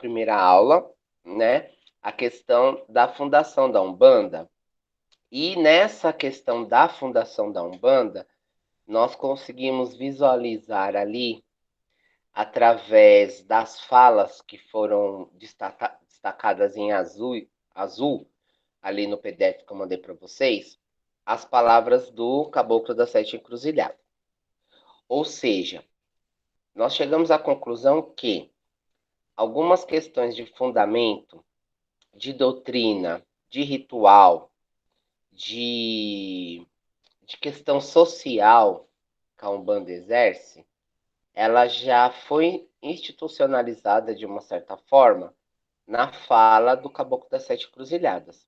primeira aula, né, a questão da fundação da Umbanda. E nessa questão da fundação da Umbanda, nós conseguimos visualizar ali, através das falas que foram destacadas em azul, ali no PDF que eu mandei para vocês, as palavras do Caboclo das Sete Encruzilhadas. Ou seja, nós chegamos à conclusão que algumas questões de fundamento, de doutrina, de ritual, de, de questão social que a Umbanda exerce, ela já foi institucionalizada de uma certa forma na fala do Caboclo das Sete Cruzilhadas.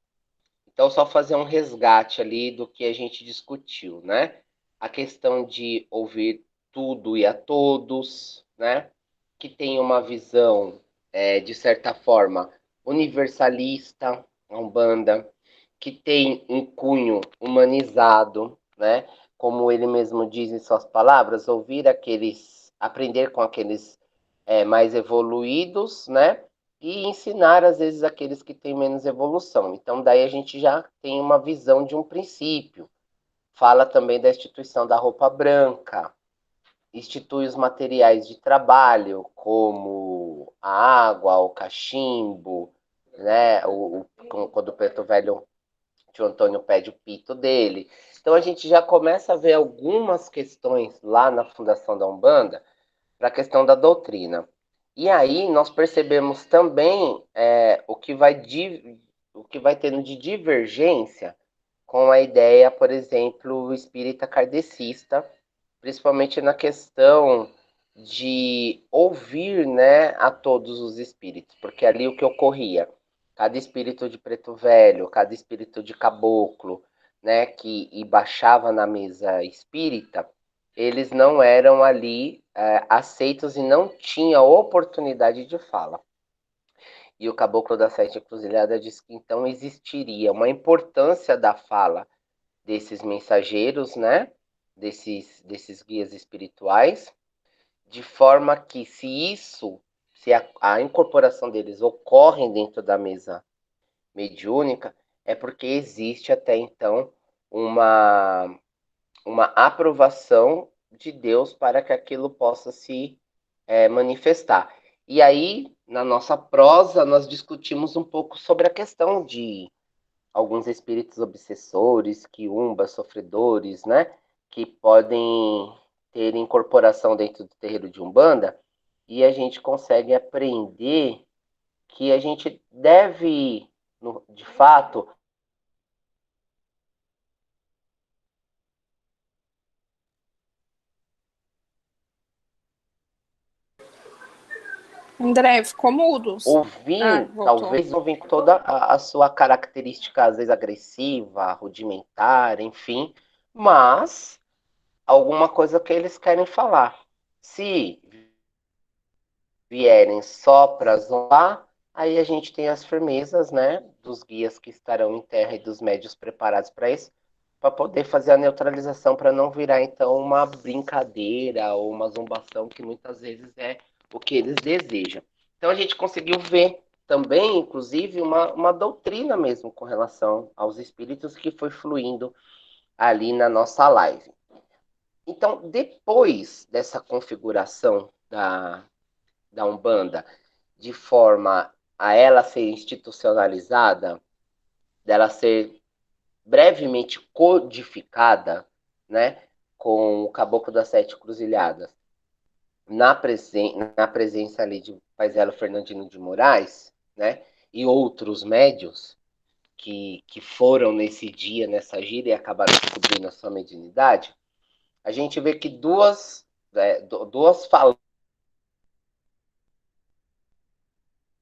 Então, só fazer um resgate ali do que a gente discutiu, né? A questão de ouvir tudo e a todos, né? Que tem uma visão, de certa forma, universalista, a Umbanda, que tem um cunho humanizado, né? Como ele mesmo diz em suas palavras, aprender com aqueles mais evoluídos, né? E ensinar, às vezes, aqueles que têm menos evolução. Então, daí a gente já tem uma visão de um princípio. Fala também da instituição da roupa branca, institui os materiais de trabalho, como a água, o cachimbo, né? Quando o preto velho, tio Antônio pede o pito dele. Então, a gente já começa a ver algumas questões lá na fundação da Umbanda para a questão da doutrina. E aí nós percebemos também o que vai tendo de divergência com a ideia, por exemplo, espírita kardecista, principalmente na questão de ouvir, né, a todos os espíritos, porque ali o que ocorria, cada espírito de preto velho, cada espírito de caboclo, né, que baixava na mesa espírita, eles não eram ali aceitos e não tinha oportunidade de fala. E o Caboclo da Sete Encruzilhadas diz que então existiria uma importância da fala desses mensageiros, né? Desses guias espirituais, de forma que se a incorporação deles ocorre dentro da mesa mediúnica, é porque existe até então uma, uma aprovação de Deus para que aquilo possa se manifestar. E aí, na nossa prosa, nós discutimos um pouco sobre a questão de alguns espíritos obsessores, quiumbas, sofredores, né? Que podem ter incorporação dentro do terreiro de Umbanda, e a gente consegue aprender que a gente deve, de fato, André, ficou mudo. Ah, ouvir, voltou. talvez não vem com toda a sua característica, às vezes agressiva, rudimentar, enfim, mas alguma coisa que eles querem falar. Se vierem só para zoar, aí a gente tem as firmezas, né, dos guias que estarão em terra e dos médios preparados para isso, para poder fazer a neutralização, para não virar então uma brincadeira ou uma zombação, que muitas vezes é o que eles desejam. Então a gente conseguiu ver também, inclusive, uma doutrina mesmo com relação aos espíritos que foi fluindo ali na nossa live. Então, depois dessa configuração da Umbanda, de forma a ela ser institucionalizada, dela ser brevemente codificada, né, com o Caboclo das Sete Cruzilhadas, na presença ali de Paiselo Fernandino de Moraes, né, e outros médios que foram nesse dia, nessa gira e acabaram descobrindo a sua mediunidade, a gente vê que duas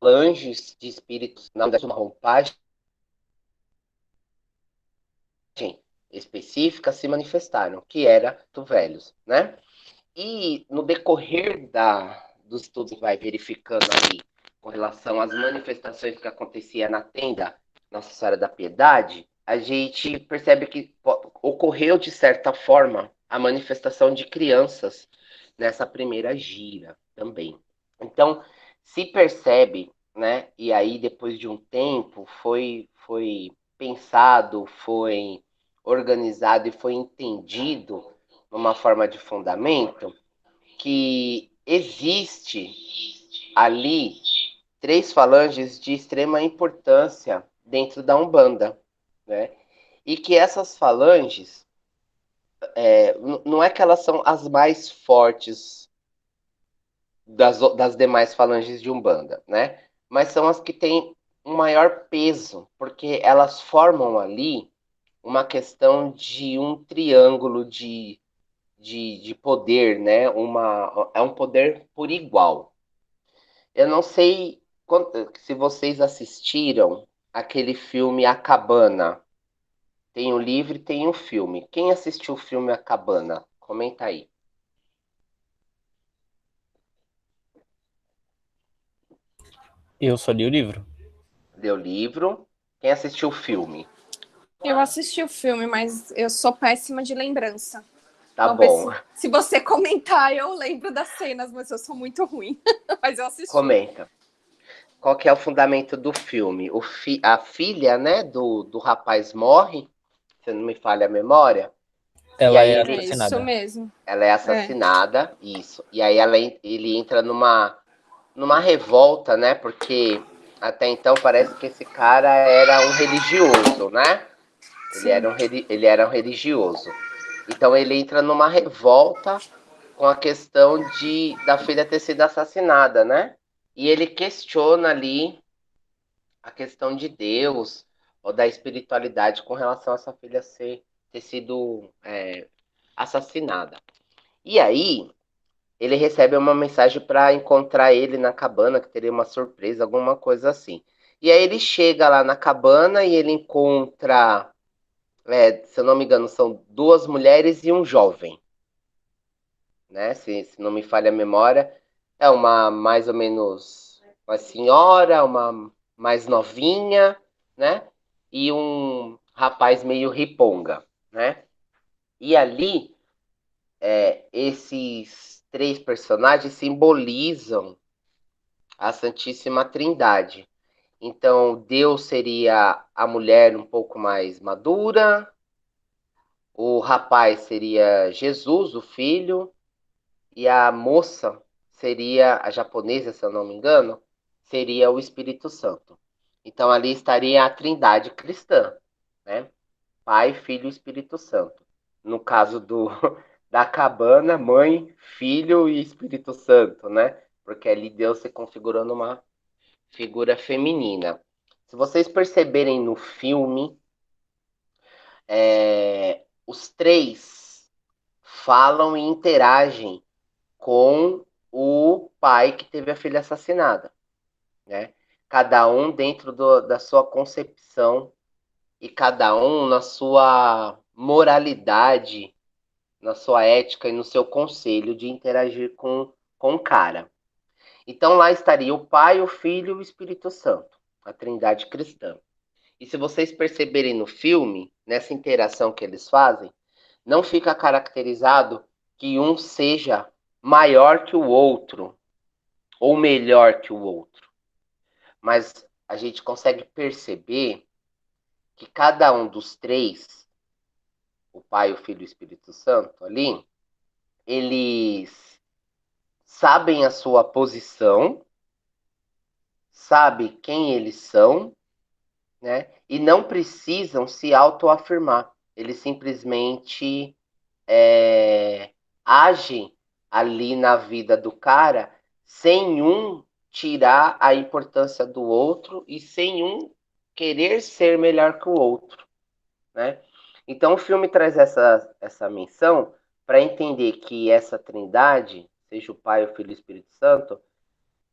falanges de espíritos na uma roupagem específica se manifestaram, que era do velhos, né? E no decorrer dos estudos vai verificando ali com relação às manifestações que acontecia na tenda Nossa Senhora da Piedade, a gente percebe que ocorreu de certa forma a manifestação de crianças nessa primeira gira também. Então, se percebe né? E aí, depois de um tempo, foi pensado, foi organizado e foi entendido numa forma de fundamento que existe ali três falanges de extrema importância dentro da Umbanda, né? E que essas falanges, não é que elas são as mais fortes das demais falanges de Umbanda, né? Mas são as que têm um maior peso, porque elas formam ali uma questão de um triângulo de poder, né? É um poder por igual. Eu não sei se vocês assistiram aquele filme A Cabana. Tem o livro e tem o filme. Quem assistiu o filme A Cabana? Comenta aí. Eu só li o livro. Deu livro. Quem assistiu o filme? Eu assisti o filme, mas eu sou péssima de lembrança. Tá Vamos ver bom. se você comentar, eu lembro das cenas, mas eu sou muito ruim. Mas eu assisti. Comenta. Qual que é o fundamento do filme? A filha, né, do rapaz morre, se não me falha a memória. E Ela aí é É isso assassinada. mesmo. ela é assassinada, isso. E aí ele entra numa revolta, né? Porque até então parece que esse cara era um religioso, né? Ele era um religioso. Então ele entra numa revolta com a questão da filha ter sido assassinada, né? E ele questiona ali a questão de Deus ou da espiritualidade com relação a essa filha ter sido assassinada. E aí ele recebe uma mensagem para encontrar ele na cabana, que teria uma surpresa, alguma coisa assim. E aí ele chega lá na cabana e ele encontra, se eu não me engano, são duas mulheres e um jovem, né? Se não me falha a memória, é uma mais ou menos uma senhora, uma mais novinha, né? E um rapaz meio riponga, né? E ali, esses três personagens simbolizam a Santíssima Trindade. Então, Deus seria a mulher um pouco mais madura, o rapaz seria Jesus, o filho, e a moça seria a japonesa, se eu não me engano, seria o Espírito Santo. Então, ali estaria a Trindade cristã, né? Pai, Filho e Espírito Santo. No caso da cabana, mãe, filho e Espírito Santo, né? Porque ali Deus se configurou numa figura feminina. Se vocês perceberem no filme, os três falam e interagem com o pai que teve a filha assassinada, né? Cada um dentro da sua concepção e cada um na sua moralidade, na sua ética e no seu conselho de interagir com o cara. Então lá estaria o Pai, o Filho e o Espírito Santo, a Trindade cristã. E se vocês perceberem no filme, nessa interação que eles fazem, não fica caracterizado que um seja maior que o outro ou melhor que o outro. Mas a gente consegue perceber que cada um dos três, o Pai, o Filho e o Espírito Santo ali, eles sabem a sua posição, sabem quem eles são, né? E não precisam se autoafirmar. Eles simplesmente agem ali na vida do cara sem um tirar a importância do outro e sem um querer ser melhor que o outro, né? Então o filme traz essa menção para entender que essa trindade, seja o Pai, o Filho e o Espírito Santo,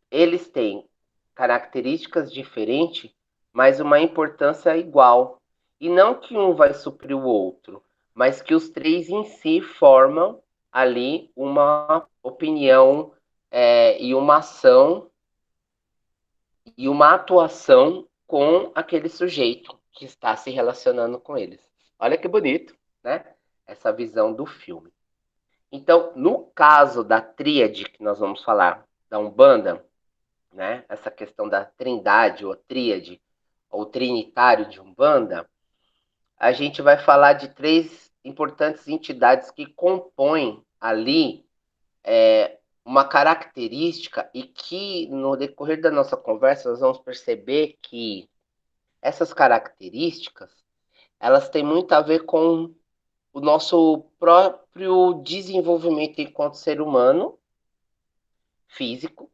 eles têm características diferentes, mas uma importância igual. E não que um vai suprir o outro, mas que os três em si formam ali uma opinião e uma ação e uma atuação com aquele sujeito que está se relacionando com eles. Olha que bonito, né? Essa visão do filme. Então, no caso da tríade que nós vamos falar da Umbanda, né? Essa questão da trindade ou tríade ou trinitário de Umbanda, a gente vai falar de três importantes entidades que compõem ali uma característica e que no decorrer da nossa conversa nós vamos perceber que essas características elas têm muito a ver com o nosso próprio desenvolvimento enquanto ser humano físico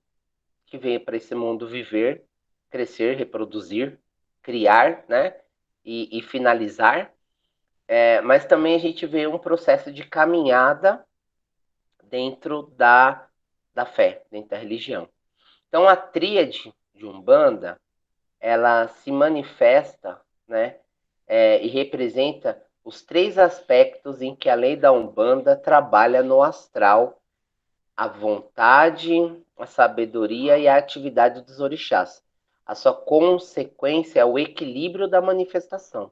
que veio para esse mundo viver, crescer, reproduzir, criar, né? E finalizar. Mas também a gente vê um processo de caminhada dentro da fé, dentro da religião. Então, a tríade de Umbanda, ela se manifesta, né? E representa os três aspectos em que a lei da Umbanda trabalha no astral: a vontade, a sabedoria e a atividade dos orixás. A sua consequência é o equilíbrio da manifestação.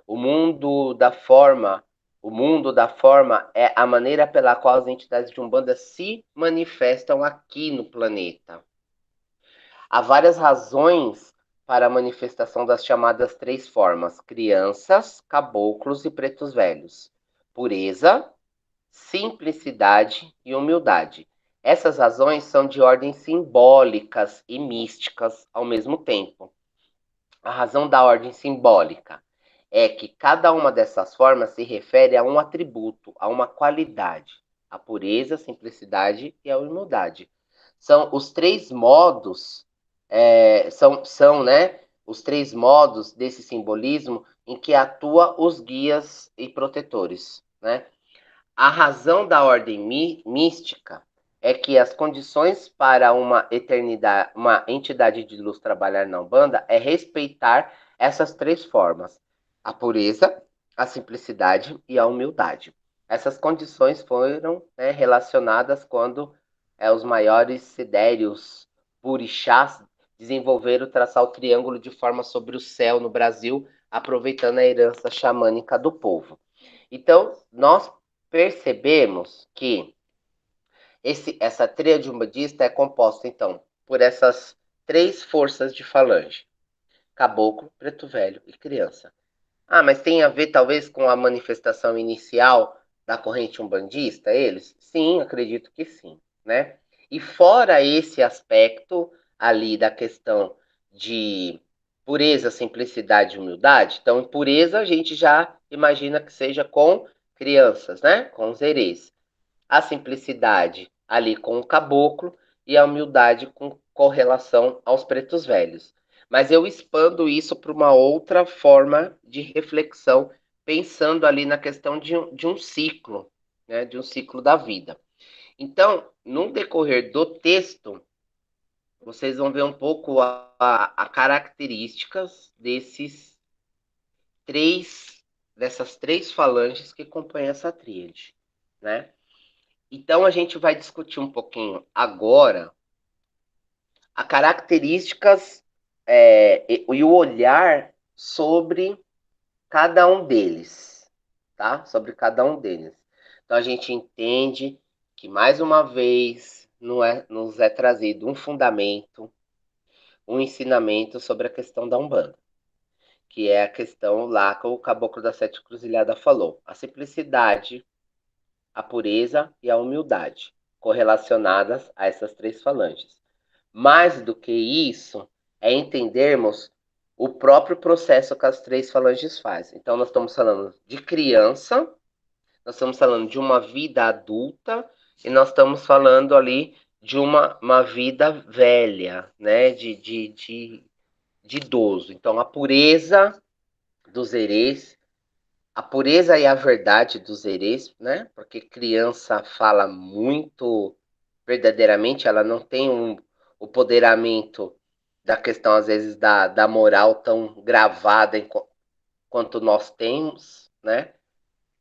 O mundo da forma, o mundo da forma é a maneira pela qual as entidades de Umbanda se manifestam aqui no planeta. Há várias razões para a manifestação das chamadas três formas: crianças, caboclos e pretos velhos. Pureza, simplicidade e humildade. Essas razões são de ordem simbólicas e místicas ao mesmo tempo. A razão da ordem simbólica é que cada uma dessas formas se refere a um atributo, a uma qualidade: a pureza, a simplicidade e a humildade. São os três modos, né, os três modos desse simbolismo em que atua os guias e protetores, né? A razão da ordem mística é que as condições para uma entidade de luz trabalhar na Umbanda é respeitar essas três formas: a pureza, a simplicidade e a humildade. Essas condições foram, né, relacionadas quando os maiores sidérios purixás desenvolveram traçar o triângulo de forma sobre o céu no Brasil, aproveitando a herança xamânica do povo. Então, nós percebemos que essa tríade umbandista é composta, então, por essas três forças de falange: caboclo, preto velho e criança. Ah, mas tem a ver, talvez, com a manifestação inicial da corrente umbandista, eles? Sim, acredito que sim, né? E fora esse aspecto ali da questão de pureza, simplicidade e humildade, então, em pureza, a gente já imagina que seja com crianças, né? Com os herês. A simplicidade ali com o caboclo e a humildade com correlação aos pretos velhos. Mas eu expando isso para uma outra forma de reflexão, pensando ali na questão de um ciclo, né? De um ciclo da vida. Então, no decorrer do texto, vocês vão ver um pouco a características dessas três falanges que compõem essa tríade, né? Então a gente vai discutir um pouquinho agora as características e o olhar sobre cada um deles, tá? Sobre cada um deles. Então a gente entende que mais uma vez nos é trazido um fundamento, um ensinamento sobre a questão da Umbanda, que é a questão lá que o Caboclo da Sete Cruzilhada falou: a simplicidade, a pureza e a humildade, correlacionadas a essas três falanges. Mais do que isso, é entendermos o próprio processo que as três falanges fazem. Então, nós estamos falando de criança, nós estamos falando de uma vida adulta e nós estamos falando ali de uma vida velha, né? De idoso. Então, a pureza dos herês, a pureza e a verdade dos herês, né? Porque criança fala muito verdadeiramente, ela não tem o poderamento da questão, às vezes, da moral tão gravada quanto nós temos, né?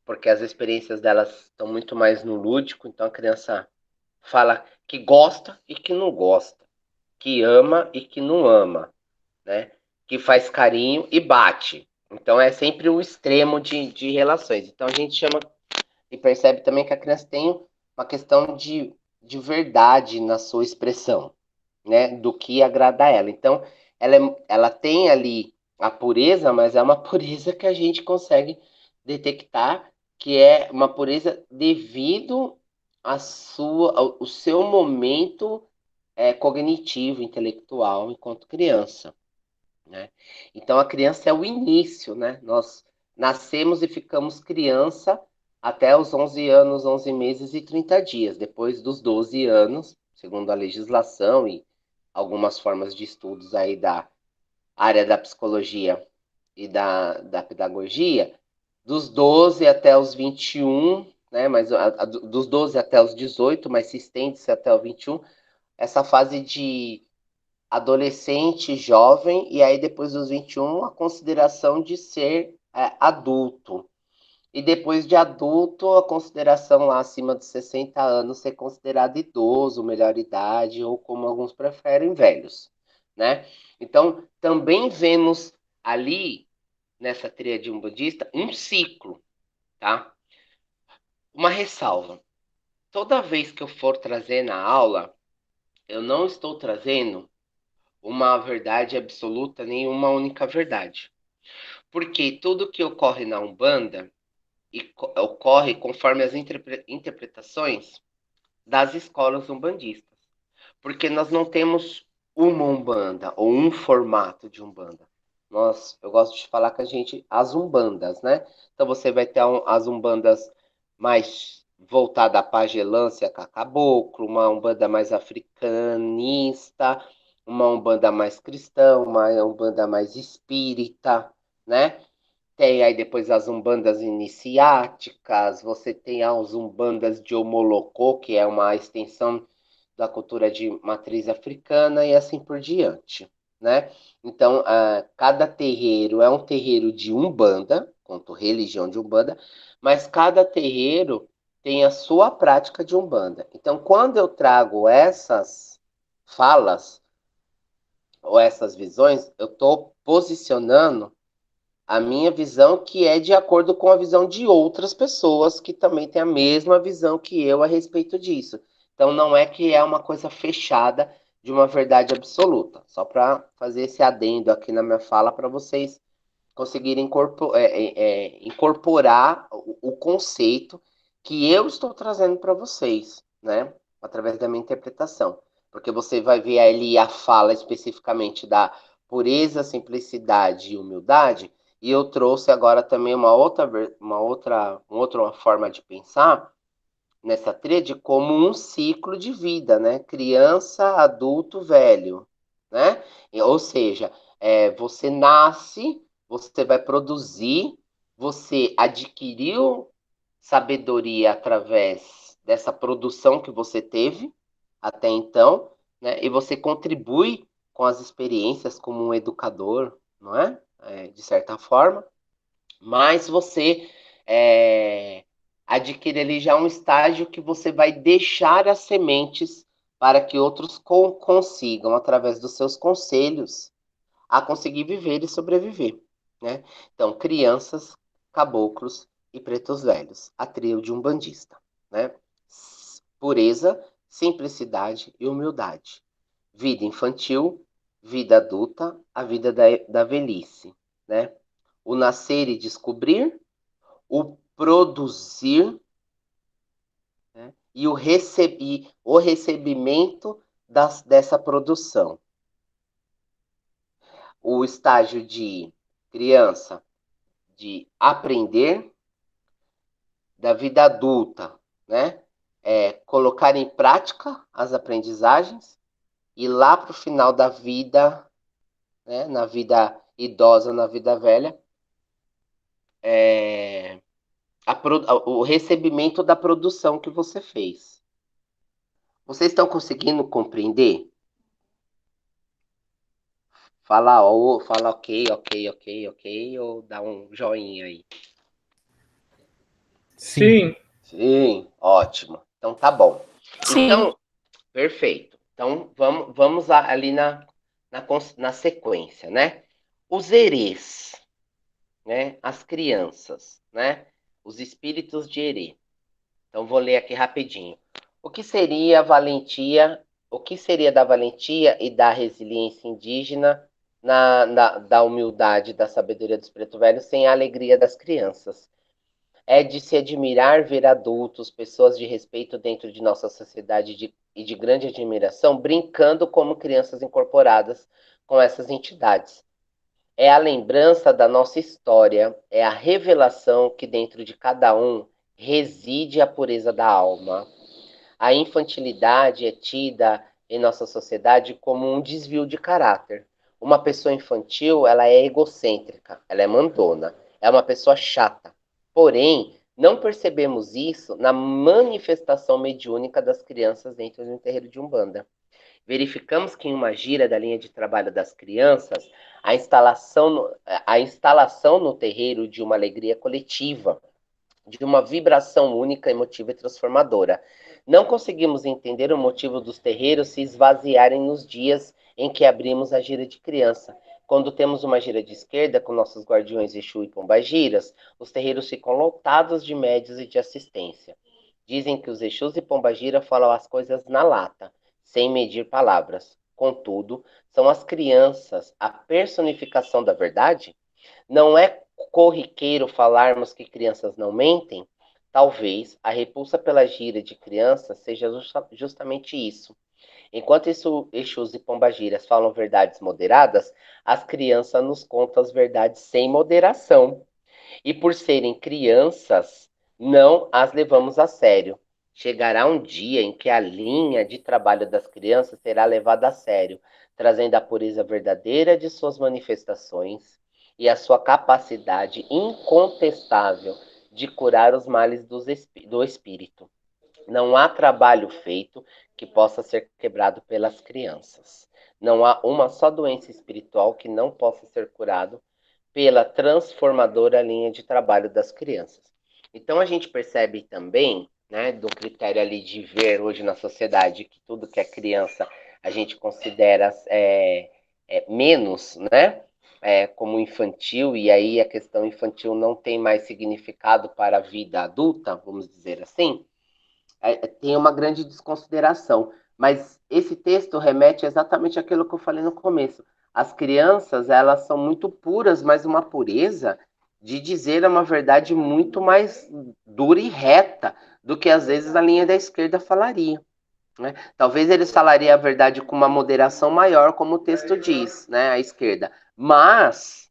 Porque as experiências delas estão muito mais no lúdico, então a criança fala que gosta e que não gosta, que ama e que não ama, né? Que faz carinho e bate. Então é sempre o extremo de relações. Então a gente chama e percebe também que a criança tem uma questão de verdade na sua expressão, né, do que agrada a ela. Então, ela tem ali a pureza, mas é uma pureza que a gente consegue detectar que é uma pureza devido ao seu momento cognitivo, intelectual, enquanto criança, né? Então, a criança é o início, né? Nós nascemos e ficamos criança até os 11 anos, 11 meses e 30 dias. Depois dos 12 anos, segundo a legislação e algumas formas de estudos aí da área da psicologia e da pedagogia, dos 12 até os 21, né? Mas dos 12 até os 18, mas se estende-se até o 21, essa fase de adolescente, jovem, e aí depois dos 21, a consideração de ser adulto. E depois de adulto, a consideração lá acima de 60 anos ser considerado idoso, melhor idade, ou como alguns preferem, velhos, né? Então, também vemos ali, nessa tríade umbandista, um ciclo, tá? Uma ressalva. Toda vez que eu for trazer na aula, eu não estou trazendo uma verdade absoluta, nem uma única verdade. Porque tudo que ocorre na Umbanda ocorre conforme as interpretações das escolas umbandistas. Porque nós não temos uma Umbanda ou um formato de Umbanda. Eu gosto de falar que as Umbandas, né? Então você vai ter as Umbandas mais voltada à pagelância com a caboclo, uma Umbanda mais africanista, uma Umbanda mais cristã, uma Umbanda mais espírita, né? Tem aí depois as umbandas iniciáticas, você tem as umbandas de Omolocô, que é uma extensão da cultura de matriz africana e assim por diante, né? Então, cada terreiro é um terreiro de umbanda, quanto religião de umbanda, mas cada terreiro tem a sua prática de umbanda. Então, quando eu trago essas falas ou essas visões, eu estou posicionando a minha visão, que é de acordo com a visão de outras pessoas que também têm a mesma visão que eu a respeito disso. Então, não é que é uma coisa fechada de uma verdade absoluta. Só para fazer esse adendo aqui na minha fala para vocês conseguirem incorporar o conceito que eu estou trazendo para vocês, né? Através da minha interpretação. Porque você vai ver ali a fala especificamente da pureza, simplicidade e humildade, e eu trouxe agora também uma outra forma de pensar nessa tríade como um ciclo de vida, né? Criança, adulto, velho, né? Ou seja, você nasce, você vai produzir, você adquiriu sabedoria através dessa produção que você teve até então, né? E você contribui com as experiências como um educador, não é? De certa forma, mas você é, adquire ali já um estágio que você vai deixar as sementes para que outros consigam, através dos seus conselhos, a conseguir viver e sobreviver, né? Então, crianças, caboclos e pretos velhos, a tríade umbandista, né? Pureza, simplicidade e humildade. Vida infantil, vida adulta, a vida da velhice, né? O nascer e descobrir, o produzir, né? E o recebimento dessa produção. O estágio de criança, de aprender, da vida adulta, né? Colocar em prática as aprendizagens e lá para o final da vida, né? Na vida idosa, na vida velha, é, o recebimento da produção que você fez. Vocês estão conseguindo compreender? Fala ok, ok, ok, ok, ou dá um joinha aí. Sim. Sim, ótimo. Então tá bom. Sim. Então, perfeito. Então vamos ali na sequência, né? Os erês, né? As crianças, né? Os espíritos de erê. Então vou ler aqui rapidinho. O que seria a valentia o que seria da valentia e da resiliência indígena, da humildade, da sabedoria dos preto velhos, sem a alegria das crianças? É de se admirar ver adultos, pessoas de respeito dentro de nossa sociedade e de grande admiração, brincando como crianças incorporadas com essas entidades. É a lembrança da nossa história, é a revelação que dentro de cada um reside a pureza da alma. A infantilidade é tida em nossa sociedade como um desvio de caráter. Uma pessoa infantil, ela é egocêntrica, ela é mandona, é uma pessoa chata. Porém, não percebemos isso na manifestação mediúnica das crianças dentro do terreiro de Umbanda. Verificamos que em uma gira da linha de trabalho das crianças, a instalação no terreiro de uma alegria coletiva, de uma vibração única, emotiva e transformadora. Não conseguimos entender o motivo dos terreiros se esvaziarem nos dias em que abrimos a gira de criança. Quando temos uma gira de esquerda com nossos guardiões Exu e Pombagiras, os terreiros ficam lotados de médios e de assistência. Dizem que os Exus e Pombagira falam as coisas na lata, sem medir palavras. Contudo, são as crianças a personificação da verdade? Não é corriqueiro falarmos que crianças não mentem? Talvez a repulsa pela gira de crianças seja justamente isso. Enquanto Exus e Pombagiras falam verdades moderadas, as crianças nos contam as verdades sem moderação. E por serem crianças, não as levamos a sério. Chegará um dia em que a linha de trabalho das crianças será levada a sério, trazendo a pureza verdadeira de suas manifestações e a sua capacidade incontestável de curar os males do espírito. Não há trabalho feito que possa ser quebrado pelas crianças. Não há uma só doença espiritual que não possa ser curado pela transformadora linha de trabalho das crianças. Então a gente percebe também, né, do critério ali de ver hoje na sociedade que tudo que é criança a gente considera menos, né, como infantil, e aí a questão infantil não tem mais significado para a vida adulta, vamos dizer assim, tem uma grande desconsideração. Mas esse texto remete exatamente àquilo que eu falei no começo. As crianças, elas são muito puras, mas uma pureza de dizer uma verdade muito mais dura e reta do que às vezes a linha da esquerda falaria. Né? Talvez eles falariam a verdade com uma moderação maior, como o texto diz, né, a esquerda. Mas,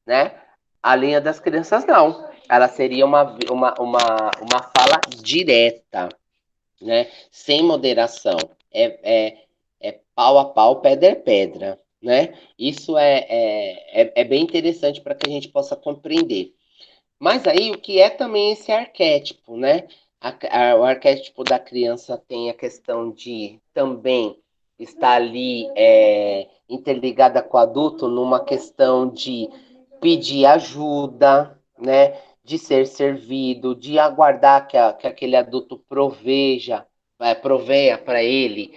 né, a linha das crianças não. Ela seria uma fala direta, né? Sem moderação. É pau a pau, pedra é pedra, né? Isso é bem interessante para que a gente possa compreender. Mas aí o que é também esse arquétipo, né? O arquétipo da criança tem a questão de também estar ali interligada com o adulto numa questão de pedir ajuda, né? De ser servido, de aguardar que aquele adulto proveia para ele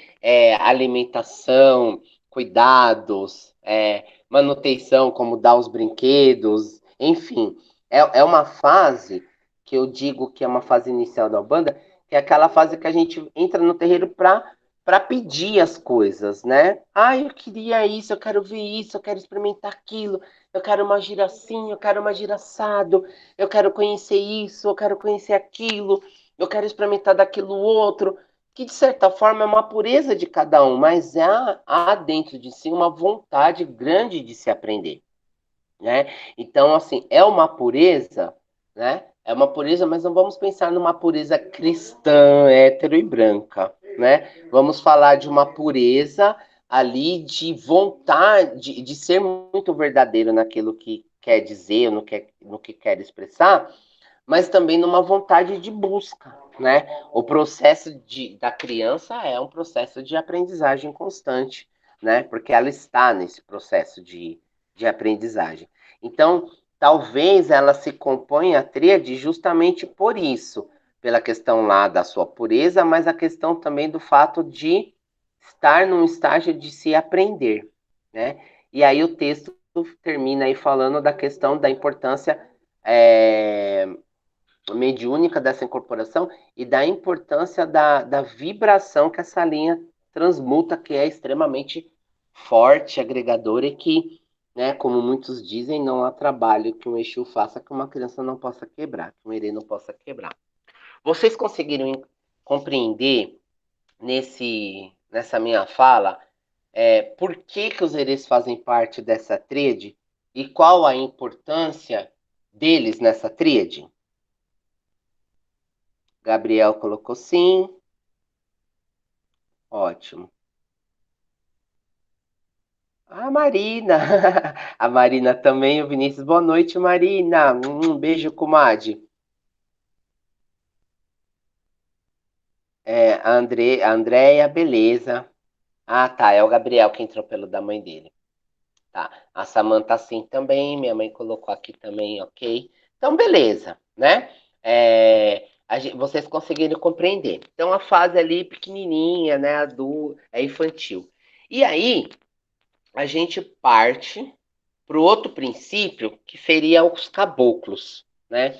alimentação, cuidados, manutenção, como dar os brinquedos, enfim. É uma fase que eu digo que é uma fase inicial da Umbanda, que é aquela fase que a gente entra no terreiro para pedir as coisas, né? Ah, eu queria isso, eu quero ver isso, eu quero experimentar aquilo, eu quero uma gira assim, eu quero uma gira assado, eu quero conhecer isso, eu quero conhecer aquilo, eu quero experimentar daquilo outro, que de certa forma é uma pureza de cada um, mas há dentro de si uma vontade grande de se aprender, né? Então, assim, é uma pureza, né? É uma pureza, mas não vamos pensar numa pureza cristã, hétero e branca, né? Vamos falar de uma pureza ali de vontade, de ser muito verdadeiro naquilo que quer dizer, no que quer expressar, mas também numa vontade de busca, né? O processo da criança é um processo de aprendizagem constante, né? Porque ela está nesse processo de aprendizagem. Então, talvez ela se componha a tríade justamente por isso, pela questão lá da sua pureza, mas a questão também do fato de estar num estágio de se aprender, né? E aí o texto termina aí falando da questão da importância mediúnica dessa incorporação e da importância da vibração que essa linha transmuta, que é extremamente forte, agregador e que, né, como muitos dizem, não há trabalho que um Exu faça que uma criança não possa quebrar, que um herê não possa quebrar. Vocês conseguiram compreender nessa minha fala por que os herês fazem parte dessa tríade e qual a importância deles nessa tríade? Gabriel colocou sim. Ótimo. A Marina. A Marina também, o Vinícius. Boa noite, Marina. Um beijo, comadre. A Andréia, beleza. Ah, tá. É o Gabriel que entrou pelo da mãe dele. Tá. A Samanta sim também. Minha mãe colocou aqui também, ok. Então, beleza, né? Vocês conseguiram compreender. Então, a fase ali pequenininha, né? É infantil. E aí, a gente parte para o outro princípio, que seria os caboclos, né?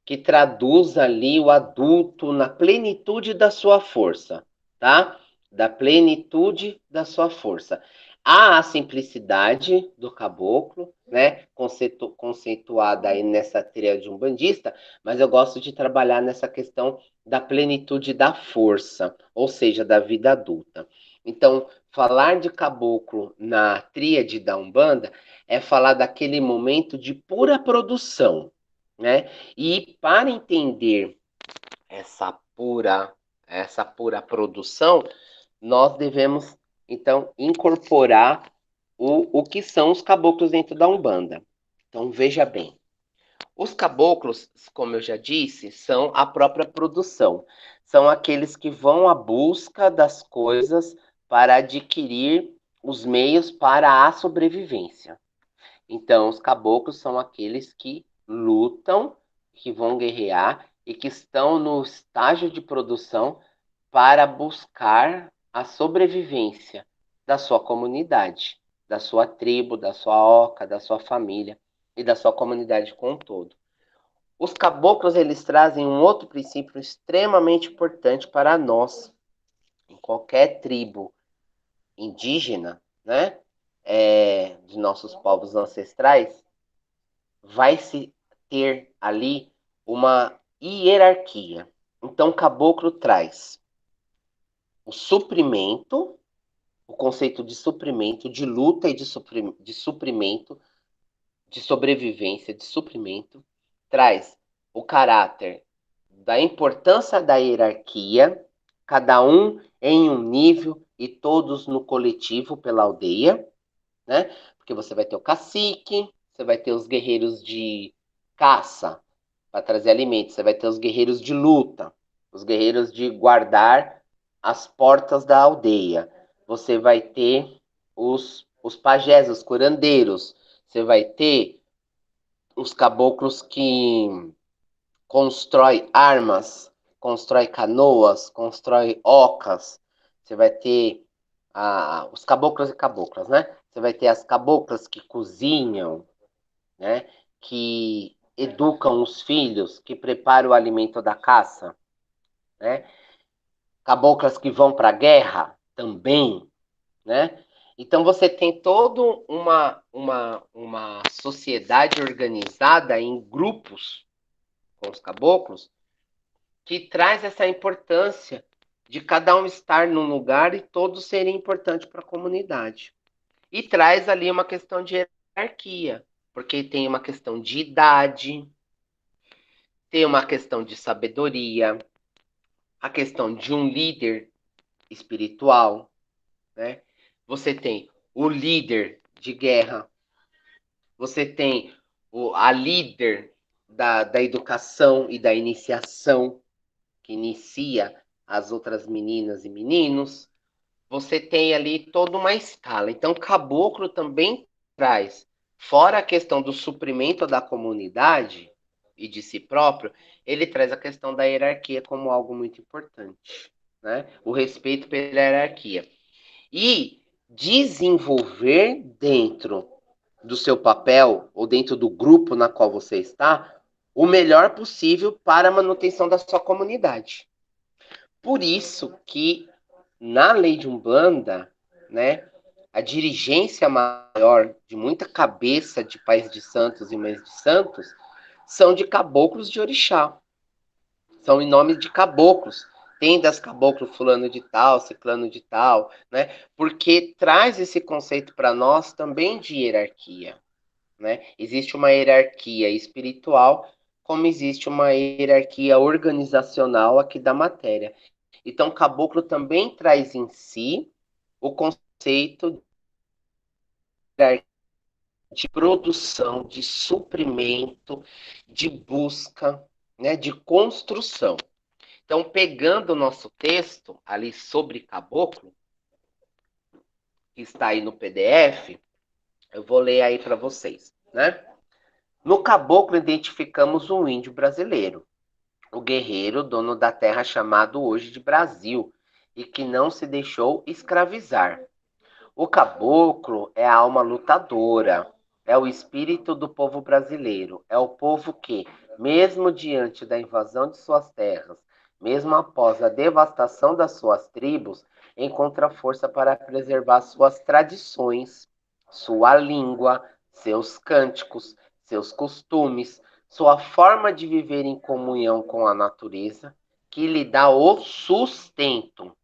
Que traduz ali o adulto na plenitude da sua força, tá? Da plenitude da sua força. Há a simplicidade do caboclo, né? Conceituada aí nessa tríade umbandista, mas eu gosto de trabalhar nessa questão da plenitude da força, ou seja, da vida adulta. Então, falar de caboclo na tríade da Umbanda é falar daquele momento de pura produção, né? E para entender essa pura, essa pura produção, nós devemos então incorporar o que são os caboclos dentro da Umbanda. Então veja bem, os caboclos, como eu já disse, são a própria produção. São aqueles que vão à busca das coisas para adquirir os meios para a sobrevivência. Então, os caboclos são aqueles que lutam, que vão guerrear e que estão no estágio de produção para buscar a sobrevivência da sua comunidade, da sua tribo, da sua oca, da sua família e da sua comunidade como um todo. Os caboclos, eles trazem um outro princípio extremamente importante para nós, em qualquer tribo indígena, né? De nossos povos ancestrais, vai se ter ali uma hierarquia. Então, caboclo traz o suprimento, o conceito de suprimento, de luta e de suprimento, de sobrevivência, de suprimento, traz o caráter da importância da hierarquia, cada um em um nível e todos no coletivo pela aldeia, né? Porque você vai ter o cacique, você vai ter os guerreiros de caça para trazer alimentos, você vai ter os guerreiros de luta, os guerreiros de guardar as portas da aldeia, você vai ter os pajés, os curandeiros, você vai ter os caboclos que constrói armas, constrói canoas, constrói ocas, você vai ter os caboclos e caboclas, né? Você vai ter as caboclas que cozinham, né? Que educam os filhos, que preparam o alimento da caça, né? Caboclas que vão para a guerra também, né? Então você tem toda uma sociedade organizada em grupos com os caboclos que traz essa importância de cada um estar num lugar e todos serem importantes para a comunidade. E traz ali uma questão de hierarquia, porque tem uma questão de idade, tem uma questão de sabedoria, a questão de um líder espiritual, né? Você tem o líder de guerra, você tem a líder da educação e da iniciação, que inicia as outras meninas e meninos. Você tem ali toda uma escala. Então, caboclo também traz, fora a questão do suprimento da comunidade e de si próprio, ele traz a questão da hierarquia como algo muito importante, né? O respeito pela hierarquia. E desenvolver dentro do seu papel ou dentro do grupo na qual você está o melhor possível para a manutenção da sua comunidade. Por isso que na lei de Umbanda, né, a dirigência maior de muita cabeça de pais de santos e mães de santos são de caboclos de orixá. São em nome de caboclos. Tem das caboclo fulano de tal, ciclano de tal, né? Porque traz esse conceito para nós também de hierarquia, né? Existe uma hierarquia espiritual, como existe uma hierarquia organizacional aqui da matéria. Então, caboclo também traz em si o conceito de produção, de suprimento, de busca, né, de construção. Então, pegando o nosso texto ali sobre caboclo, que está aí no PDF, eu vou ler aí para vocês, né? No caboclo identificamos um índio brasileiro, o guerreiro, dono da terra chamado hoje de Brasil, e que não se deixou escravizar. O caboclo é a alma lutadora, é o espírito do povo brasileiro, é o povo que, mesmo diante da invasão de suas terras, mesmo após a devastação das suas tribos, encontra força para preservar suas tradições, sua língua, seus cânticos, seus costumes, sua forma de viver em comunhão com a natureza, que lhe dá o sustento.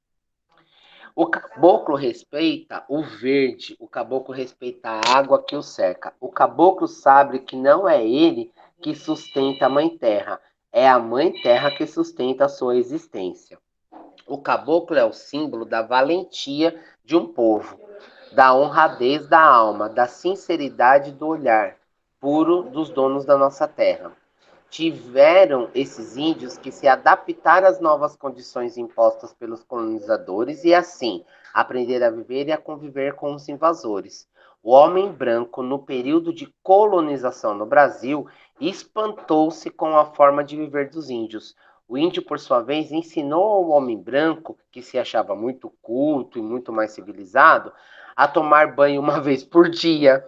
O caboclo respeita o verde, o caboclo respeita a água que o cerca. O caboclo sabe que não é ele que sustenta a mãe terra, é a mãe terra que sustenta a sua existência. O caboclo é o símbolo da valentia de um povo, da honradez da alma, da sinceridade do olhar puro dos donos da nossa terra. Tiveram esses índios que se adaptar às novas condições impostas pelos colonizadores e, assim, aprender a viver e a conviver com os invasores. O homem branco, no período de colonização no Brasil, espantou-se com a forma de viver dos índios. O índio, por sua vez, ensinou ao homem branco, que se achava muito culto e muito mais civilizado, a tomar banho uma vez por dia,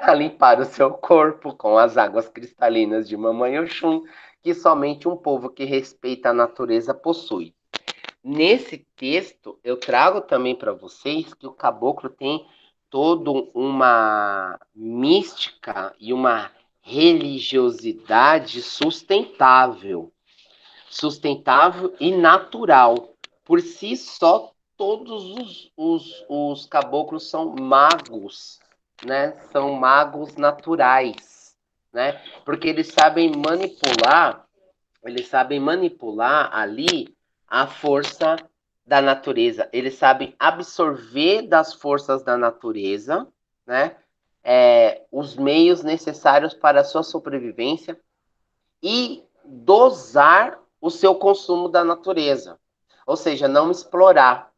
a limpar o seu corpo com as águas cristalinas de Mamãe Oxum, que somente um povo que respeita a natureza possui. Nesse texto, eu trago também para vocês que o caboclo tem toda uma mística e uma religiosidade sustentável e natural. Por si só, todos os caboclos são magos, né? São magos naturais, né? Porque eles sabem manipular ali a força da natureza. Eles sabem absorver das forças da natureza, né? Os meios necessários para a sua sobrevivência e dosar o seu consumo da natureza. Ou seja, não explorar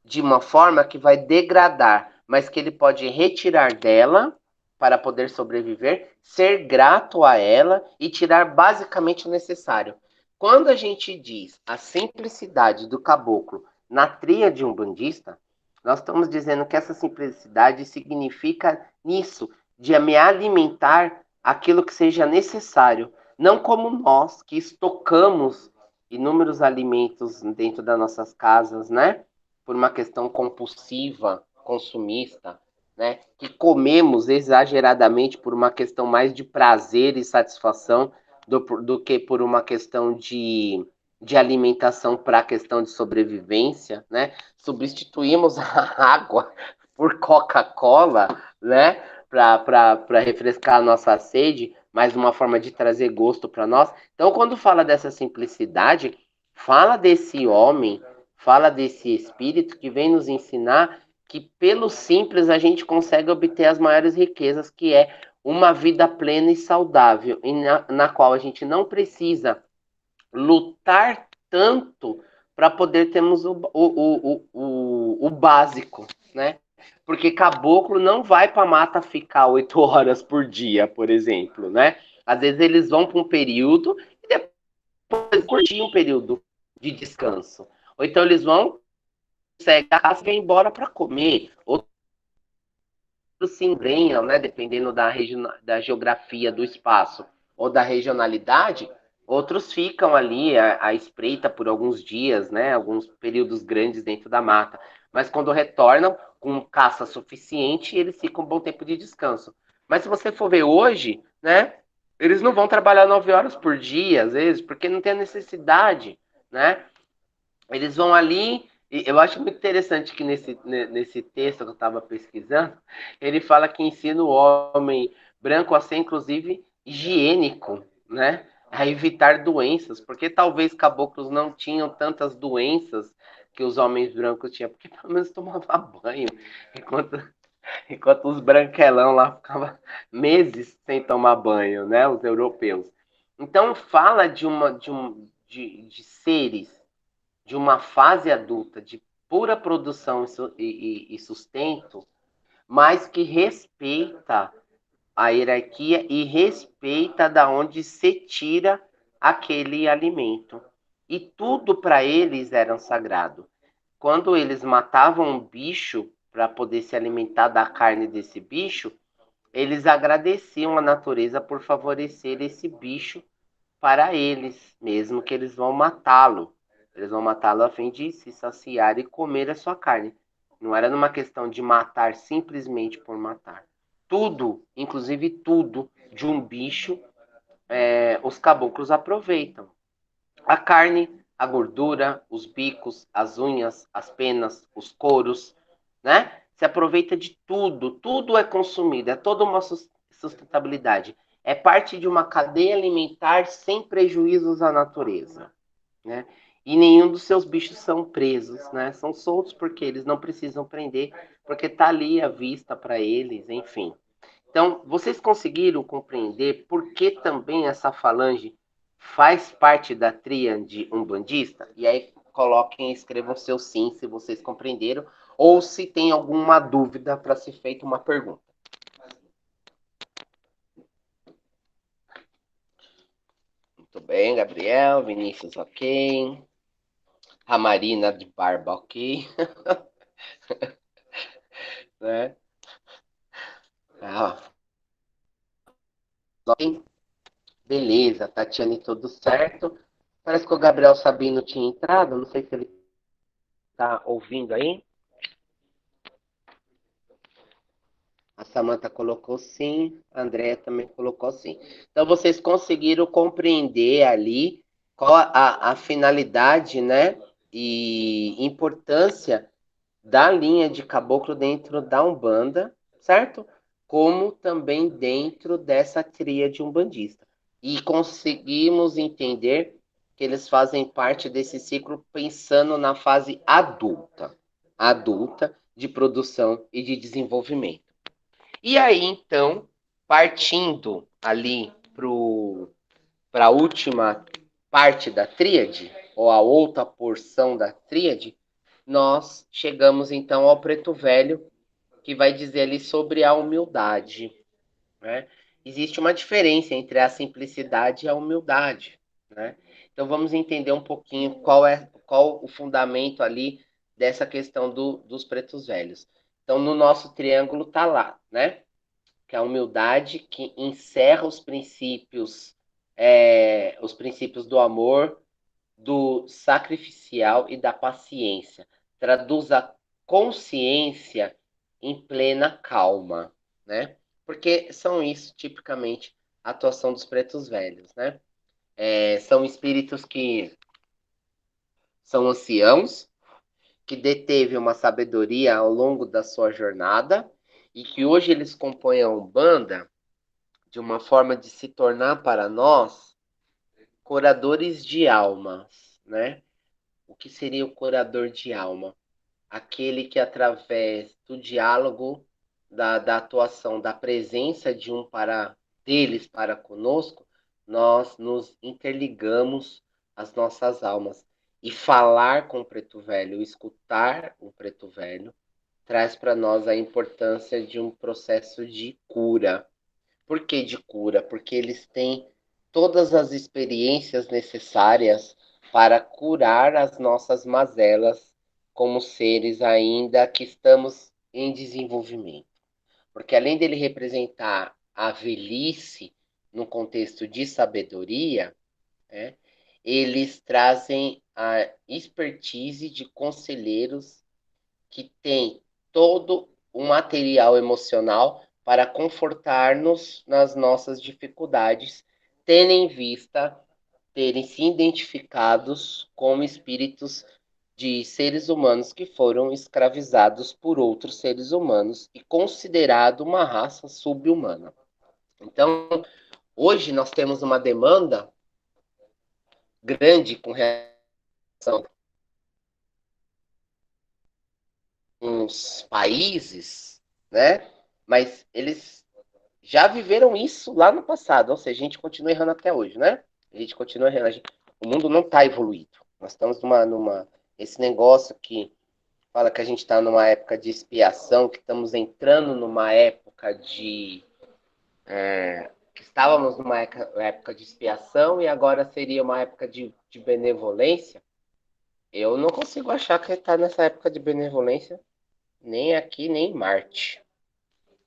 de uma forma que vai degradar, mas que ele pode retirar dela para poder sobreviver, ser grato a ela e tirar basicamente o necessário. Quando a gente diz a simplicidade do caboclo na tríade umbandista, nós estamos dizendo que essa simplicidade significa nisso, de me alimentar aquilo que seja necessário, não como nós que estocamos inúmeros alimentos dentro das nossas casas, né? Por uma questão compulsiva, consumista, né? Que comemos exageradamente por uma questão mais de prazer e satisfação do que por uma questão de alimentação para a questão de sobrevivência, né? Substituímos a água por Coca-Cola, né? Para refrescar a nossa sede, mais uma forma de trazer gosto para nós. Então, quando fala dessa simplicidade, fala desse homem, fala desse espírito que vem nos ensinar que pelo simples a gente consegue obter as maiores riquezas, que é uma vida plena e saudável, e na qual a gente não precisa lutar tanto para poder termos o básico, né? Porque caboclo não vai para mata ficar 8 horas por dia, por exemplo, né? Às vezes eles vão para um período e depois curtir um período de descanso. Ou então eles vão, seguem a casa e vêm embora para comer. Outros se embrenham, né? Dependendo da geografia do espaço ou da regionalidade, Outros ficam ali à espreita por alguns dias, né? Alguns períodos grandes dentro da mata. Mas quando retornam com caça suficiente, eles ficam um bom tempo de descanso. Mas se você for ver hoje, né? Eles não vão trabalhar 9 horas por dia, às vezes, porque não tem a necessidade, né? Eles vão ali. Eu acho muito interessante que nesse texto que eu estava pesquisando, ele fala que ensina o homem branco a ser, inclusive, higiênico, né? A evitar doenças, porque talvez caboclos não tinham tantas doenças que os homens brancos tinham, porque pelo menos tomava banho, enquanto, enquanto os branquelão lá ficavam meses sem tomar banho, né? Os europeus. Então fala de seres de uma fase adulta de pura produção e sustento, mas que respeita a hierarquia e respeita da onde se tira aquele alimento. E tudo para eles era sagrado. Quando eles matavam um bicho para poder se alimentar da carne desse bicho, eles agradeciam a natureza por favorecer esse bicho para eles, mesmo que eles vão matá-lo. Eles vão matá-lo a fim de se saciar e comer a sua carne. Não era numa questão de matar simplesmente por matar. Tudo, inclusive tudo, de um bicho, os caboclos aproveitam. A carne, a gordura, os bicos, as unhas, as penas, os couros, né? Se aproveita de tudo, tudo é consumido, é toda uma sustentabilidade. É parte de uma cadeia alimentar sem prejuízos à natureza, né? E nenhum dos seus bichos são presos, né? São soltos porque eles não precisam prender, porque tá ali à vista para eles, enfim. Então, vocês conseguiram compreender por que também essa falange faz parte da tríade umbandista? E aí coloquem e escrevam seu sim, se vocês compreenderam, ou se tem alguma dúvida para ser feita uma pergunta. Muito bem, Gabriel, Vinícius, ok. A Marina de barba, ok. Né? Ah, ok. Beleza, Tatiane, tudo certo. Parece que o Gabriel Sabino tinha entrado, não sei se ele está ouvindo aí. A Samantha colocou sim, a Andrea também colocou sim. Então vocês conseguiram compreender ali qual a finalidade, né, e importância da linha de caboclo dentro da Umbanda, certo? Como também dentro dessa tríade umbandista. E conseguimos entender que eles fazem parte desse ciclo pensando na fase adulta de produção e de desenvolvimento. E aí, então, partindo ali para a última parte da tríade, ou a outra porção da tríade, nós chegamos então ao preto velho, que vai dizer ali sobre a humildade. Né? Existe uma diferença entre a simplicidade e a humildade. Né? Então vamos entender um pouquinho qual o fundamento ali dessa questão dos pretos velhos. Então no nosso triângulo tá lá, né? Que é a humildade que encerra os princípios do amor, do sacrificial e da paciência. Traduz a consciência em plena calma, né? Porque são isso, tipicamente, a atuação dos pretos velhos, né? São espíritos que são anciãos, que deteve uma sabedoria ao longo da sua jornada e que hoje eles compõem a Umbanda de uma forma de se tornar para nós curadores de almas, né? O que seria o curador de alma? Aquele que, através do diálogo, da atuação, da presença de um para deles para conosco, nós nos interligamos as nossas almas. E falar com o preto velho, escutar o preto velho, traz para nós a importância de um processo de cura. Por que de cura? Porque eles têm todas as experiências necessárias para curar as nossas mazelas como seres ainda que estamos em desenvolvimento. Porque além dele representar a velhice no contexto de sabedoria, né? Eles trazem a expertise de conselheiros que têm todo o material emocional para confortar-nos nas nossas dificuldades, tendo em vista terem se identificados como espíritos de seres humanos que foram escravizados por outros seres humanos e considerado uma raça subhumana. Então, hoje nós temos uma demanda grande com relação aos países, né? Mas eles já viveram isso lá no passado, ou seja, a gente continua errando até hoje, né? A gente continua errando. O mundo não está evoluído. Nós estamos esse negócio que fala que a gente está numa época de expiação, que estamos entrando numa época que estávamos numa época de expiação e agora seria uma época de benevolência. Eu não consigo achar que está nessa época de benevolência nem aqui, nem em Marte,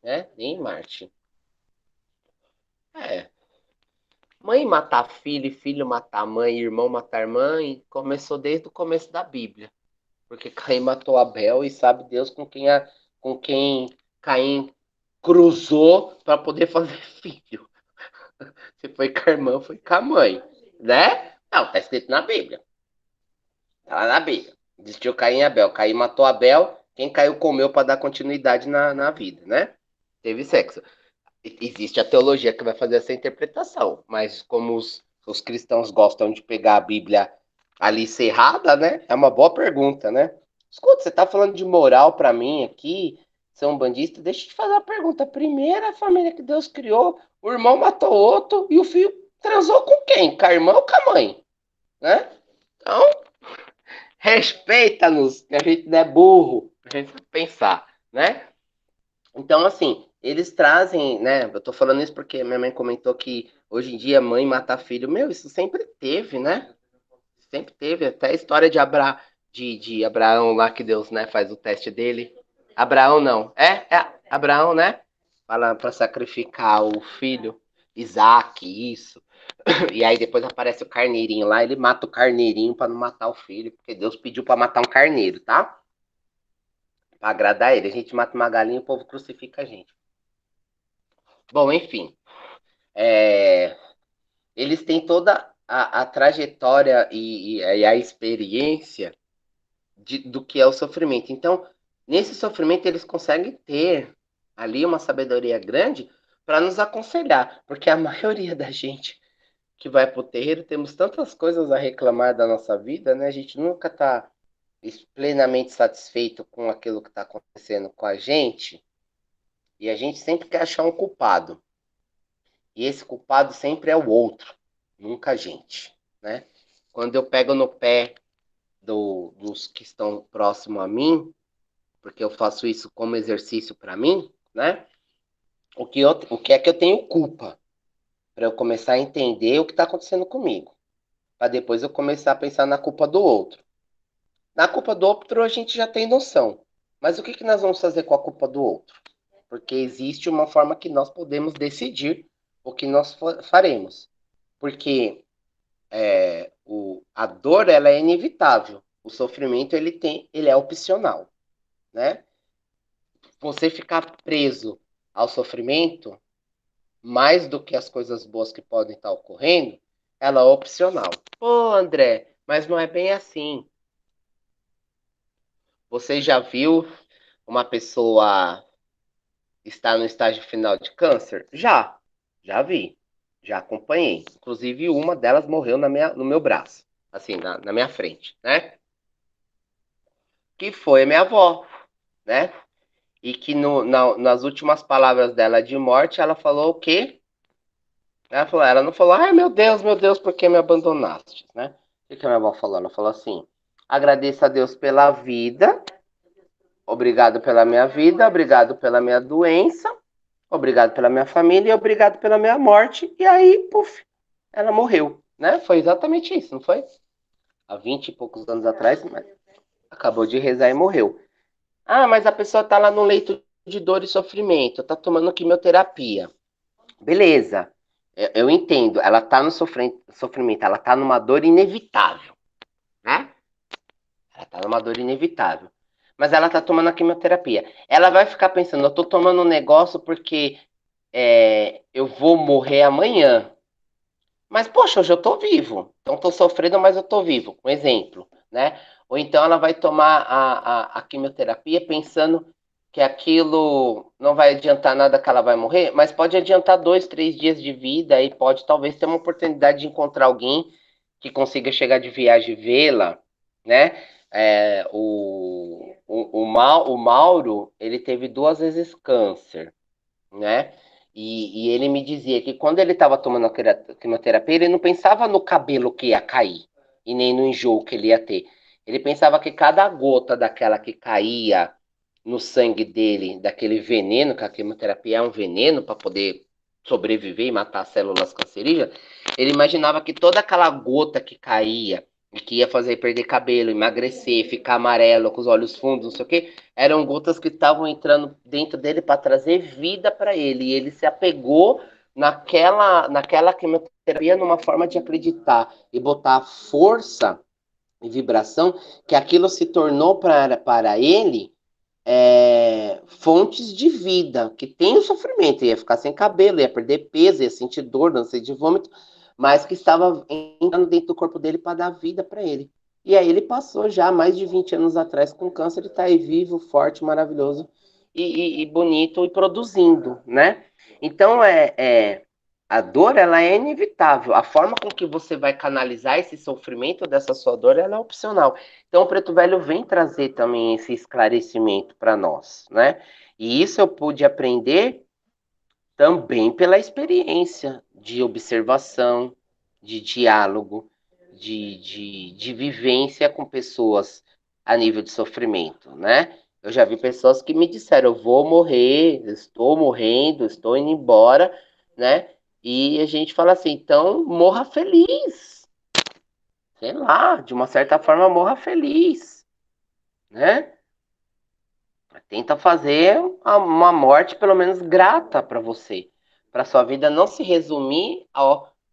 né? Nem em Marte. É, mãe matar filho, e filho matar mãe, irmão matar mãe, começou desde o começo da Bíblia. Porque Caim matou Abel e sabe Deus com quem Caim cruzou para poder fazer filho. Se foi com a irmã, foi com a mãe, né? Não, tá escrito na Bíblia. Tá lá na Bíblia. Existiu Caim e Abel. Caim matou Abel, quem caiu comeu para dar continuidade na vida, né? Teve sexo. Existe a teologia que vai fazer essa interpretação, mas como os cristãos gostam de pegar a Bíblia ali cerrada, né? É uma boa pergunta, né? Escuta, você tá falando de moral para mim aqui, ser um bandista? Deixa eu te fazer uma pergunta. A primeira família que Deus criou, o irmão matou outro e o filho transou com quem? Com a irmã ou com a mãe? Né? Então, respeita-nos, que a gente não é burro, a gente tem que pensar, né? Então, assim, eles trazem, né? Eu tô falando isso porque minha mãe comentou que hoje em dia mãe mata filho. Meu, isso sempre teve, né? Sempre teve. Até a história de Abraão lá que Deus, né, faz o teste dele. Abraão não. É Abraão, né? Fala para sacrificar o filho, Isaac, isso. E aí depois aparece o carneirinho lá, ele mata o carneirinho para não matar o filho, porque Deus pediu para matar um carneiro, tá? Para agradar ele. A gente mata uma galinha e o povo crucifica a gente. Bom, enfim. É, eles têm toda a trajetória e a experiência do que é o sofrimento. Então, nesse sofrimento, eles conseguem ter ali uma sabedoria grande para nos aconselhar, porque a maioria da gente que vai para o terreiro temos tantas coisas a reclamar da nossa vida, né? A gente nunca está plenamente satisfeito com aquilo que está acontecendo com a gente, e a gente sempre quer achar um culpado. E esse culpado sempre é o outro, nunca a gente, né? Quando eu pego no pé dos que estão próximo a mim, porque eu faço isso como exercício para mim, né? O que é que eu tenho culpa? Para eu começar a entender o que está acontecendo comigo. Para depois eu começar a pensar na culpa do outro. Na culpa do outro a gente já tem noção. Mas o que, que nós vamos fazer com a culpa do outro? Porque existe uma forma que nós podemos decidir o que nós faremos. Porque a dor ela é inevitável. O sofrimento ele é opcional, né? Você ficar preso ao sofrimento mais do que as coisas boas que podem estar ocorrendo, ela é opcional. Pô, André, mas não é bem assim. Você já viu uma pessoa estar no estágio final de câncer? Já vi, já acompanhei. Inclusive, uma delas morreu no meu braço, assim, na minha frente, né? Que foi a minha avó, né? E que nas últimas palavras dela de morte, ela falou o quê? Ela não falou, ai meu Deus, por que me abandonaste, né? O que a minha avó falou? Ela falou assim, agradeço a Deus pela vida, obrigado pela minha vida, obrigado pela minha doença, obrigado pela minha família e obrigado pela minha morte. E aí, puf, ela morreu, né? Foi exatamente isso, não foi? Há 20 e poucos anos atrás, mas acabou de rezar e morreu. Ah, mas a pessoa tá lá no leito de dor e sofrimento, tá tomando quimioterapia. Beleza. Eu entendo, ela tá no sofrimento, ela tá numa dor inevitável, né? Ela tá numa dor inevitável. Mas ela tá tomando a quimioterapia. Ela vai ficar pensando, eu tô tomando um negócio porque eu vou morrer amanhã. Mas, poxa, hoje eu tô vivo. Então tô sofrendo, mas eu tô vivo. Um exemplo, né? Ou então ela vai tomar a quimioterapia pensando que aquilo não vai adiantar nada, que ela vai morrer, mas pode adiantar 2, 3 dias de vida e pode talvez ter uma oportunidade de encontrar alguém que consiga chegar de viagem e vê-la, né? O Mauro, ele teve 2 vezes câncer, né? E ele me dizia que quando ele estava tomando a quimioterapia, ele não pensava no cabelo que ia cair e nem no enjoo que ele ia ter. Ele pensava que cada gota daquela que caía no sangue dele, daquele veneno, que a quimioterapia é um veneno para poder sobreviver e matar as células cancerígenas, ele imaginava que toda aquela gota que caía e que ia fazer perder cabelo, emagrecer, ficar amarelo, com os olhos fundos, não sei o quê, eram gotas que estavam entrando dentro dele para trazer vida para ele. E ele se apegou naquela quimioterapia numa forma de acreditar e botar força e vibração que aquilo se tornou para ele fontes de vida, que tem o sofrimento, ia ficar sem cabelo, ia perder peso, ia sentir dor, não sei de vômito, mas que estava entrando dentro do corpo dele para dar vida para ele. E aí ele passou já mais de 20 anos atrás com câncer, ele está aí vivo, forte, maravilhoso e bonito e produzindo, né? Então a dor ela é inevitável. A forma com que você vai canalizar esse sofrimento dessa sua dor ela é opcional. Então, o Preto Velho vem trazer também esse esclarecimento para nós, né? E isso eu pude aprender também pela experiência de observação, de diálogo, de vivência com pessoas a nível de sofrimento, né? Eu já vi pessoas que me disseram, eu vou morrer, estou morrendo, estou indo embora, né? E a gente fala assim, então morra feliz, sei lá, de uma certa forma morra feliz, né? Tenta fazer uma morte pelo menos grata para você, para sua vida não se resumir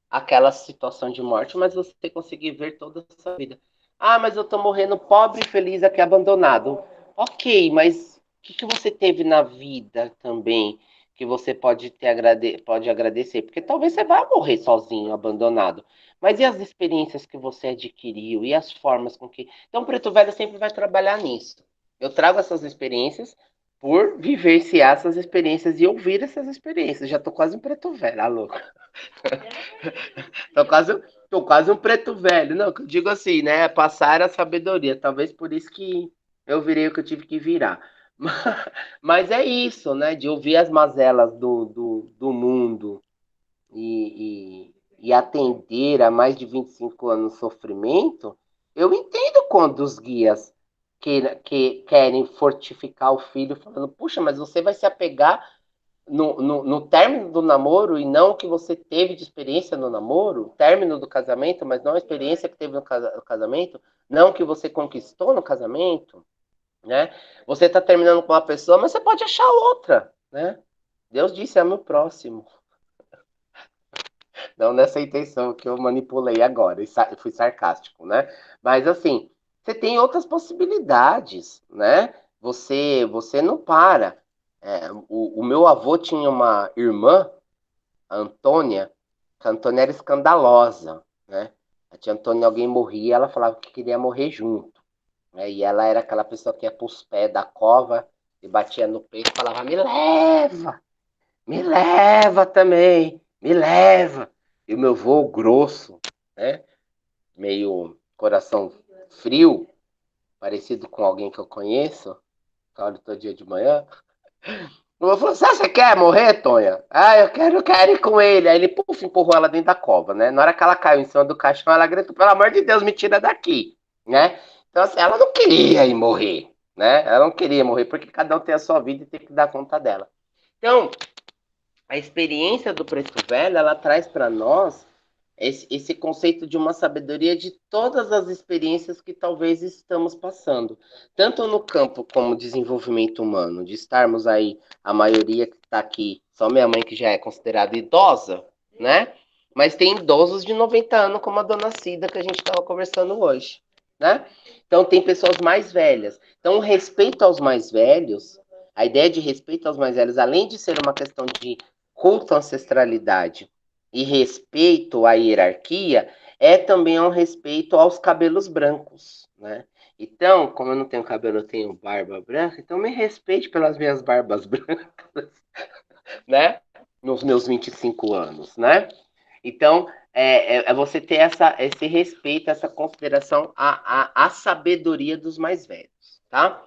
àquela situação de morte, mas você conseguir ver toda a sua vida. Ah, mas eu tô morrendo pobre, feliz aqui, abandonado. Ok, mas o que você teve na vida também que você pode agradecer? Porque talvez você vá morrer sozinho, abandonado. Mas e as experiências que você adquiriu? E as formas com que. Então, o Preto Velho sempre vai trabalhar nisso. Eu trago essas experiências por vivenciar essas experiências e ouvir essas experiências. Já tô quase um preto velho, ah, louco. Tô quase um preto velho. Não, que eu digo assim, né? Passar a sabedoria. Talvez por isso que eu virei o que eu tive que virar. Mas é isso, né? De ouvir as mazelas do mundo e atender a mais de 25 anos de sofrimento, eu entendo quando os guias que querem fortificar o filho, falando, puxa, mas você vai se apegar no término do namoro e não o que você teve de experiência no namoro, término do casamento, mas não a experiência que teve no casamento, não o que você conquistou no casamento, né? Você está terminando com uma pessoa, mas você pode achar outra, né? Deus disse, ame o próximo. Não nessa intenção que eu manipulei agora, e fui sarcástico, né? Mas assim, você tem outras possibilidades, né? Você não para. O meu avô tinha uma irmã, a Antônia, que a Antônia era escandalosa, né? A tia Antônia, alguém morria, ela falava que queria morrer junto, né? E ela era aquela pessoa que ia pros pés da cova e batia no peito e falava, me leva também, me leva. E o meu vô grosso, né? Meio coração frio, parecido com alguém que eu conheço, que olho todo dia de manhã. O vô falou: você quer morrer, Tonha? Ah, eu quero ir com ele. Aí ele, puf, empurrou ela dentro da cova, né? Na hora que ela caiu em cima do caixão, ela gritou: pelo amor de Deus, me tira daqui, né? Então, assim, ela não queria ir morrer, né? Ela não queria morrer, porque cada um tem a sua vida e tem que dar conta dela. Então, a experiência do Preto Velho, ela traz para nós esse conceito de uma sabedoria de todas as experiências que talvez estamos passando, tanto no campo como desenvolvimento humano, de estarmos aí, a maioria que está aqui, só minha mãe que já é considerada idosa, né? Mas tem idosos de 90 anos, como a dona Cida, que a gente estava conversando hoje, né? Então tem pessoas mais velhas. Então o respeito aos mais velhos, a ideia de respeito aos mais velhos, além de ser uma questão de culto à ancestralidade e respeito à hierarquia, é também um respeito aos cabelos brancos, né? Então, como eu não tenho cabelo, eu tenho barba branca, então me respeite pelas minhas barbas brancas, né? Nos meus 25 anos, né? Então, é você ter esse respeito, essa consideração à sabedoria dos mais velhos, tá?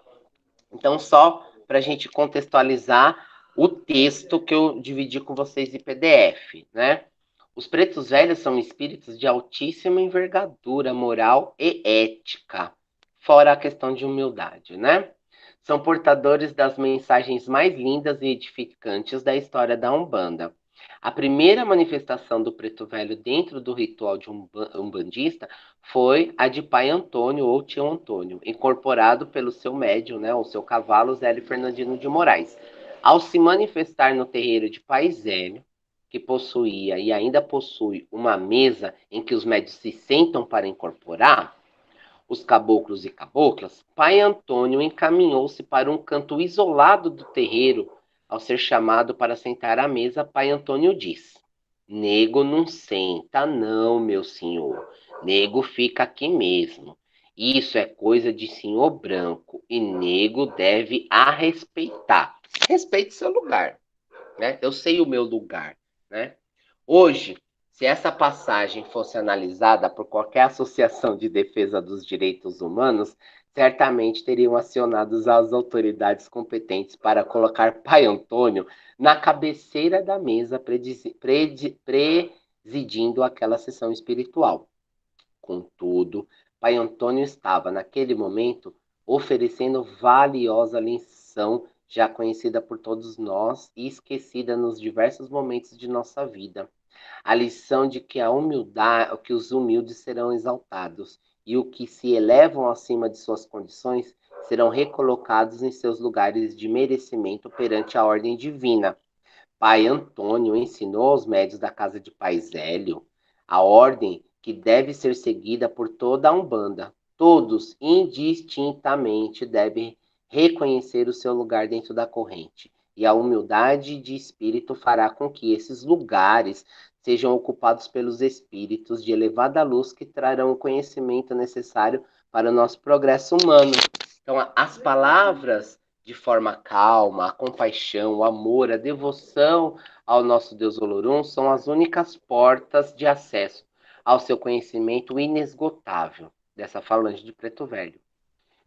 Então, só para a gente contextualizar o texto que eu dividi com vocês em PDF, né? Os pretos velhos são espíritos de altíssima envergadura moral e ética, fora a questão de humildade, né? São portadores das mensagens mais lindas e edificantes da história da Umbanda. A primeira manifestação do preto velho dentro do ritual de umbandista foi a de Pai Antônio ou Tio Antônio, incorporado pelo seu médium, né, o seu cavalo Zélio Fernandino de Moraes. Ao se manifestar no terreiro de Pai Zélio, que possuía e ainda possui uma mesa em que os médios se sentam para incorporar os caboclos e caboclas, Pai Antônio encaminhou-se para um canto isolado do terreiro. Ao ser chamado para sentar à mesa, Pai Antônio diz: Nego não senta, não, meu senhor. Nego fica aqui mesmo. Isso é coisa de senhor branco e nego deve a respeitar. Respeite seu lugar, né? Eu sei o meu lugar, né? Hoje, se essa passagem fosse analisada por qualquer associação de defesa dos direitos humanos, certamente teriam acionado as autoridades competentes para colocar Pai Antônio na cabeceira da mesa, presidindo aquela sessão espiritual. Contudo, Pai Antônio estava, naquele momento, oferecendo valiosa lição já conhecida por todos nós e esquecida nos diversos momentos de nossa vida. A lição de que a humildade, que os humildes serão exaltados e os que se elevam acima de suas condições serão recolocados em seus lugares de merecimento perante a ordem divina. Pai Antônio ensinou aos médios da casa de Pai Zélio a ordem que deve ser seguida por toda a Umbanda. Todos, indistintamente, devem reconhecer o seu lugar dentro da corrente. E a humildade de espírito fará com que esses lugares sejam ocupados pelos espíritos de elevada luz que trarão o conhecimento necessário para o nosso progresso humano. Então, as palavras de forma calma, a compaixão, o amor, a devoção ao nosso Deus Olorum são as únicas portas de acesso ao seu conhecimento inesgotável, dessa falange de Preto Velho.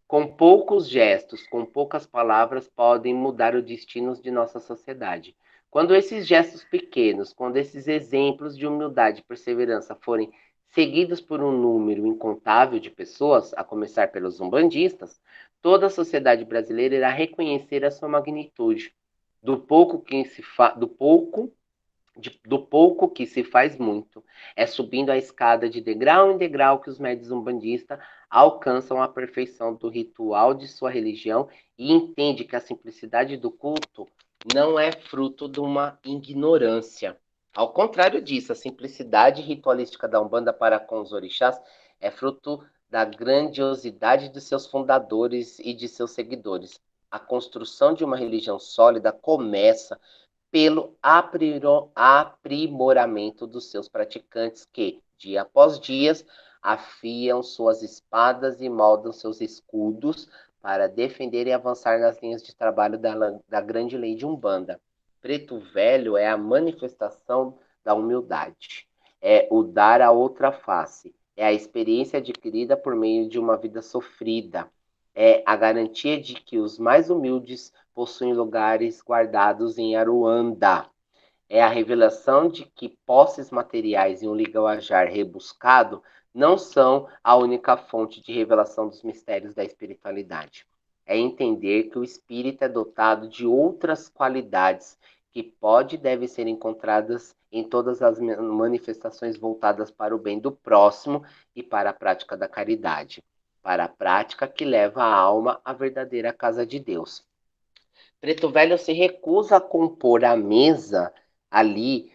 Com poucos gestos, com poucas palavras, podem mudar o destino de nossa sociedade. Quando esses gestos pequenos, quando esses exemplos de humildade e perseverança forem seguidos por um número incontável de pessoas, a começar pelos umbandistas, toda a sociedade brasileira irá reconhecer a sua magnitude. Do pouco que se do pouco do pouco que se faz muito. É subindo a escada de degrau em degrau que os médios umbandistas alcançam a perfeição do ritual de sua religião e entende que a simplicidade do culto não é fruto de uma ignorância. Ao contrário disso, a simplicidade ritualística da Umbanda para com os orixás é fruto da grandiosidade de seus fundadores e de seus seguidores. A construção de uma religião sólida começa pelo aprimoramento dos seus praticantes que, dia após dia, afiam suas espadas e moldam seus escudos para defender e avançar nas linhas de trabalho da grande lei de Umbanda. Preto Velho é a manifestação da humildade, é o dar a outra face, é a experiência adquirida por meio de uma vida sofrida, é a garantia de que os mais humildes possuem lugares guardados em Aruanda. É a revelação de que posses materiais e um linguajar rebuscado não são a única fonte de revelação dos mistérios da espiritualidade. É entender que o espírito é dotado de outras qualidades que pode e deve ser encontradas em todas as manifestações voltadas para o bem do próximo e para a prática da caridade, para a prática que leva a alma à verdadeira casa de Deus. Preto Velho se recusa a compor a mesa ali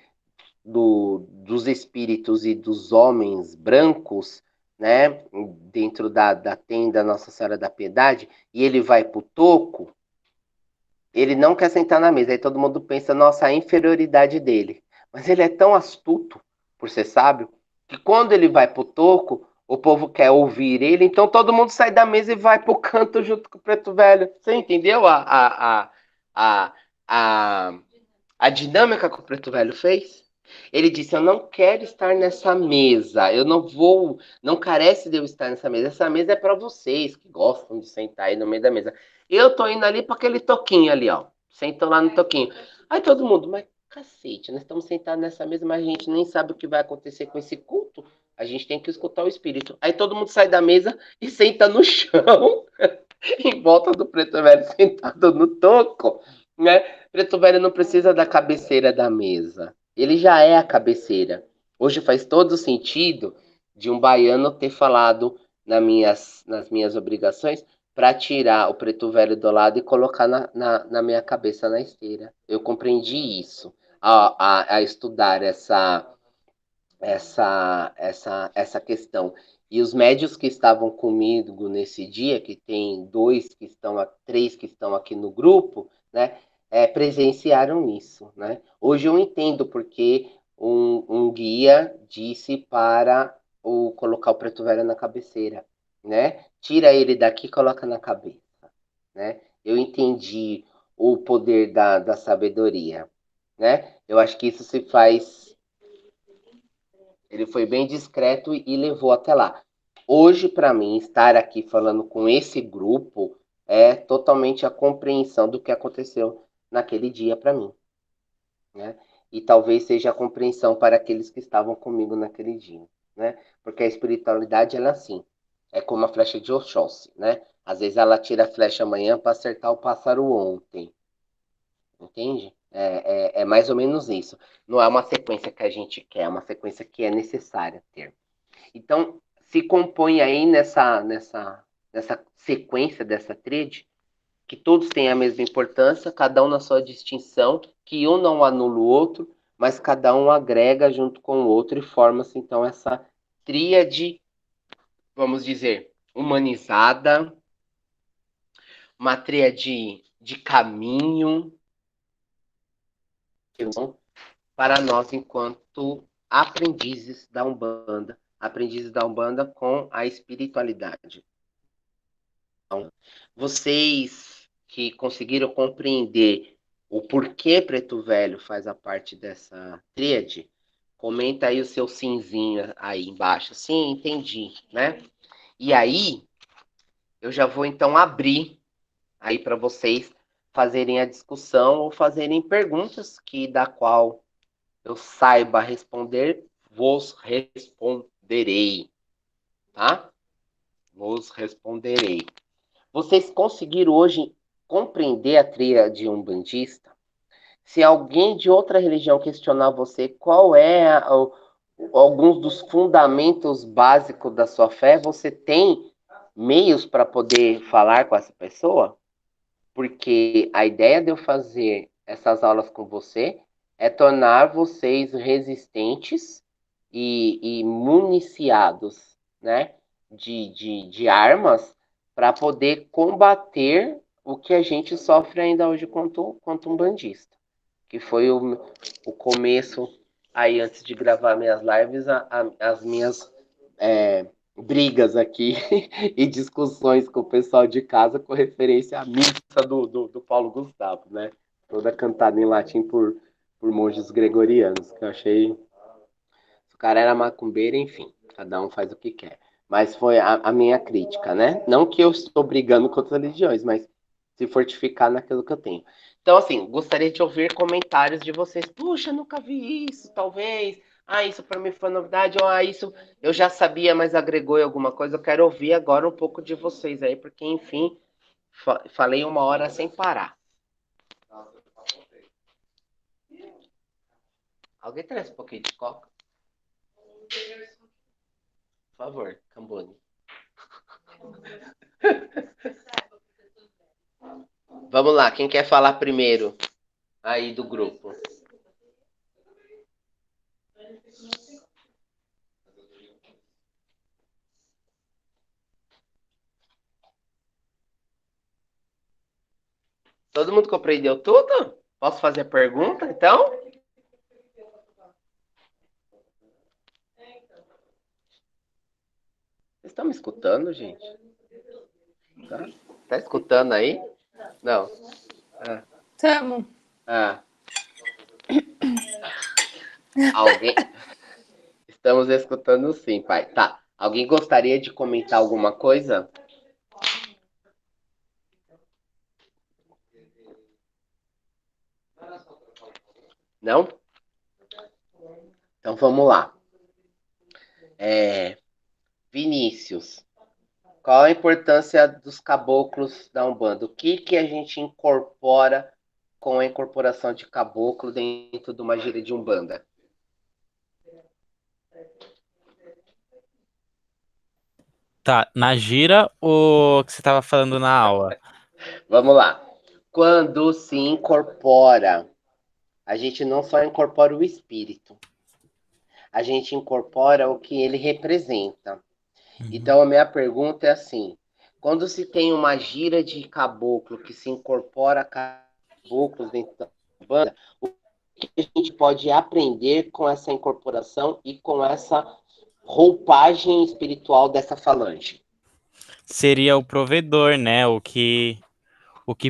dos espíritos e dos homens brancos, né, dentro da tenda Nossa Senhora da Piedade, e ele vai pro toco, ele não quer sentar na mesa. Aí todo mundo pensa, nossa, a inferioridade dele. Mas ele é tão astuto, por ser sábio, que quando ele vai pro toco, o povo quer ouvir ele, então todo mundo sai da mesa e vai pro canto junto com o preto velho. Você entendeu a, a, a dinâmica que o preto velho fez? Ele disse: eu não quero estar nessa mesa, eu não vou, não carece de eu estar nessa mesa. Essa mesa é para vocês que gostam de sentar aí no meio da mesa. Eu tô indo ali para aquele toquinho ali, ó. Sentam lá no toquinho. Aí todo mundo, mas cacete, nós estamos sentados nessa mesa, mas a gente nem sabe o que vai acontecer com esse culto. A gente tem que escutar o espírito. Aí todo mundo sai da mesa e senta no chão, em volta do preto velho sentado no toco, né? Preto velho não precisa da cabeceira da mesa. Ele já é a cabeceira. Hoje faz todo sentido de um baiano ter falado nas minhas obrigações para tirar o preto velho do lado e colocar na minha cabeça na esteira. Eu compreendi isso a estudar essa questão. E os médios que estavam comigo nesse dia, que tem três que estão aqui no grupo, né, presenciaram isso, né? Hoje eu entendo porque um guia disse para colocar o preto velho na cabeceira, né? Tira ele daqui e coloca na cabeça, né? Eu entendi o poder da sabedoria, né? Eu acho que isso se faz. Ele foi bem discreto e levou até lá. Hoje, para mim, estar aqui falando com esse grupo é totalmente a compreensão do que aconteceu naquele dia para mim, né? E talvez seja a compreensão para aqueles que estavam comigo naquele dia, né? Porque a espiritualidade ela é assim, é como a flecha de Oxóssi, né? Às vezes ela tira a flecha amanhã para acertar o pássaro ontem, entende? É mais ou menos isso. Não é uma sequência que a gente quer, é uma sequência que é necessária ter. Então, se compõe aí nessa sequência dessa tríade, que todos têm a mesma importância, cada um na sua distinção, que um não anula o outro, mas cada um agrega junto com o outro e forma-se então essa tríade, vamos dizer, humanizada, uma tríade de caminho para nós enquanto aprendizes da Umbanda com a espiritualidade. Então, vocês que conseguiram compreender o porquê Preto Velho faz a parte dessa tríade, comenta aí o seu simzinho aí embaixo. Sim, entendi, né? E aí, eu já vou então abrir aí para vocês fazerem a discussão ou fazerem perguntas que da qual eu saiba responder, vos responderei, tá? Vos responderei. Vocês conseguiram hoje compreender a tríade umbandista? Se alguém de outra religião questionar você qual é alguns dos fundamentos básicos da sua fé, você tem meios para poder falar com essa pessoa? Porque a ideia de eu fazer essas aulas com você é tornar vocês resistentes e municiados, né, de armas para poder combater o que a gente sofre ainda hoje quanto um bandista. Que foi o começo, aí antes de gravar minhas lives, as minhas brigas aqui e discussões com o pessoal de casa com referência à missa do Paulo Gustavo, né? Toda cantada em latim por monges gregorianos, que eu achei. O cara era macumbeiro, enfim, cada um faz o que quer. Mas foi a minha crítica, né? Não que eu estou brigando com outras religiões, mas se fortificar naquilo que eu tenho. Então, assim, gostaria de ouvir comentários de vocês. Puxa, nunca vi isso, talvez. Ah, isso para mim foi novidade. Ou, ah, isso eu já sabia, mas agregou em alguma coisa. Eu quero ouvir agora um pouco de vocês aí, porque, enfim, falei uma hora sem parar. Alguém traz um pouquinho de coca? Por favor, Cambone. Vamos lá, quem quer falar primeiro aí do grupo? Todo mundo compreendeu tudo? Posso fazer a pergunta, então? Vocês estão me escutando, gente? Tá escutando aí? Não. Tamo. Alguém? Estamos escutando sim, pai. Tá. Alguém gostaria de comentar alguma coisa? Não? Então vamos lá. Vinícius, qual a importância dos caboclos da Umbanda? O que a gente incorpora com a incorporação de caboclo dentro de uma gíria de Umbanda? Tá, na gira ou que você tava falando na aula? Vamos lá. Quando se incorpora, a gente não só incorpora o espírito, a gente incorpora o que ele representa. Então, a minha pergunta é assim: quando se tem uma gira de caboclo que se incorpora caboclos dentro da banda, o que a gente pode aprender com essa incorporação e com essa roupagem espiritual dessa falange? Seria o provedor, né? O que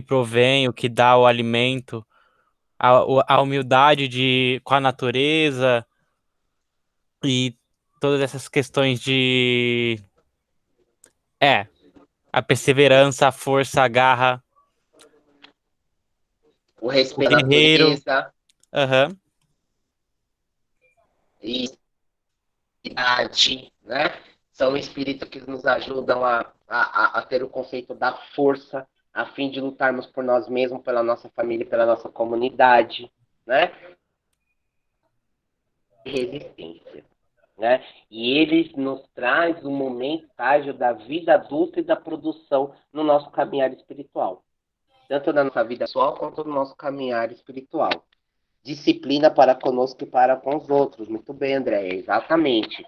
provém, o que dá o alimento, a humildade com a natureza e todas essas questões de a perseverança, a força, a garra, O o respeito à guerreiro. natureza Aham. e idade, né? São espíritos que nos ajudam a ter o conceito da força, a fim de lutarmos por nós mesmos, pela nossa família, pela nossa comunidade, né? Resistência, né? E eles nos traz um momento estágio da vida adulta e da produção no nosso caminhar espiritual, tanto na nossa vida pessoal quanto no nosso caminhar espiritual. Disciplina para conosco e para com os outros. Muito bem, André, exatamente.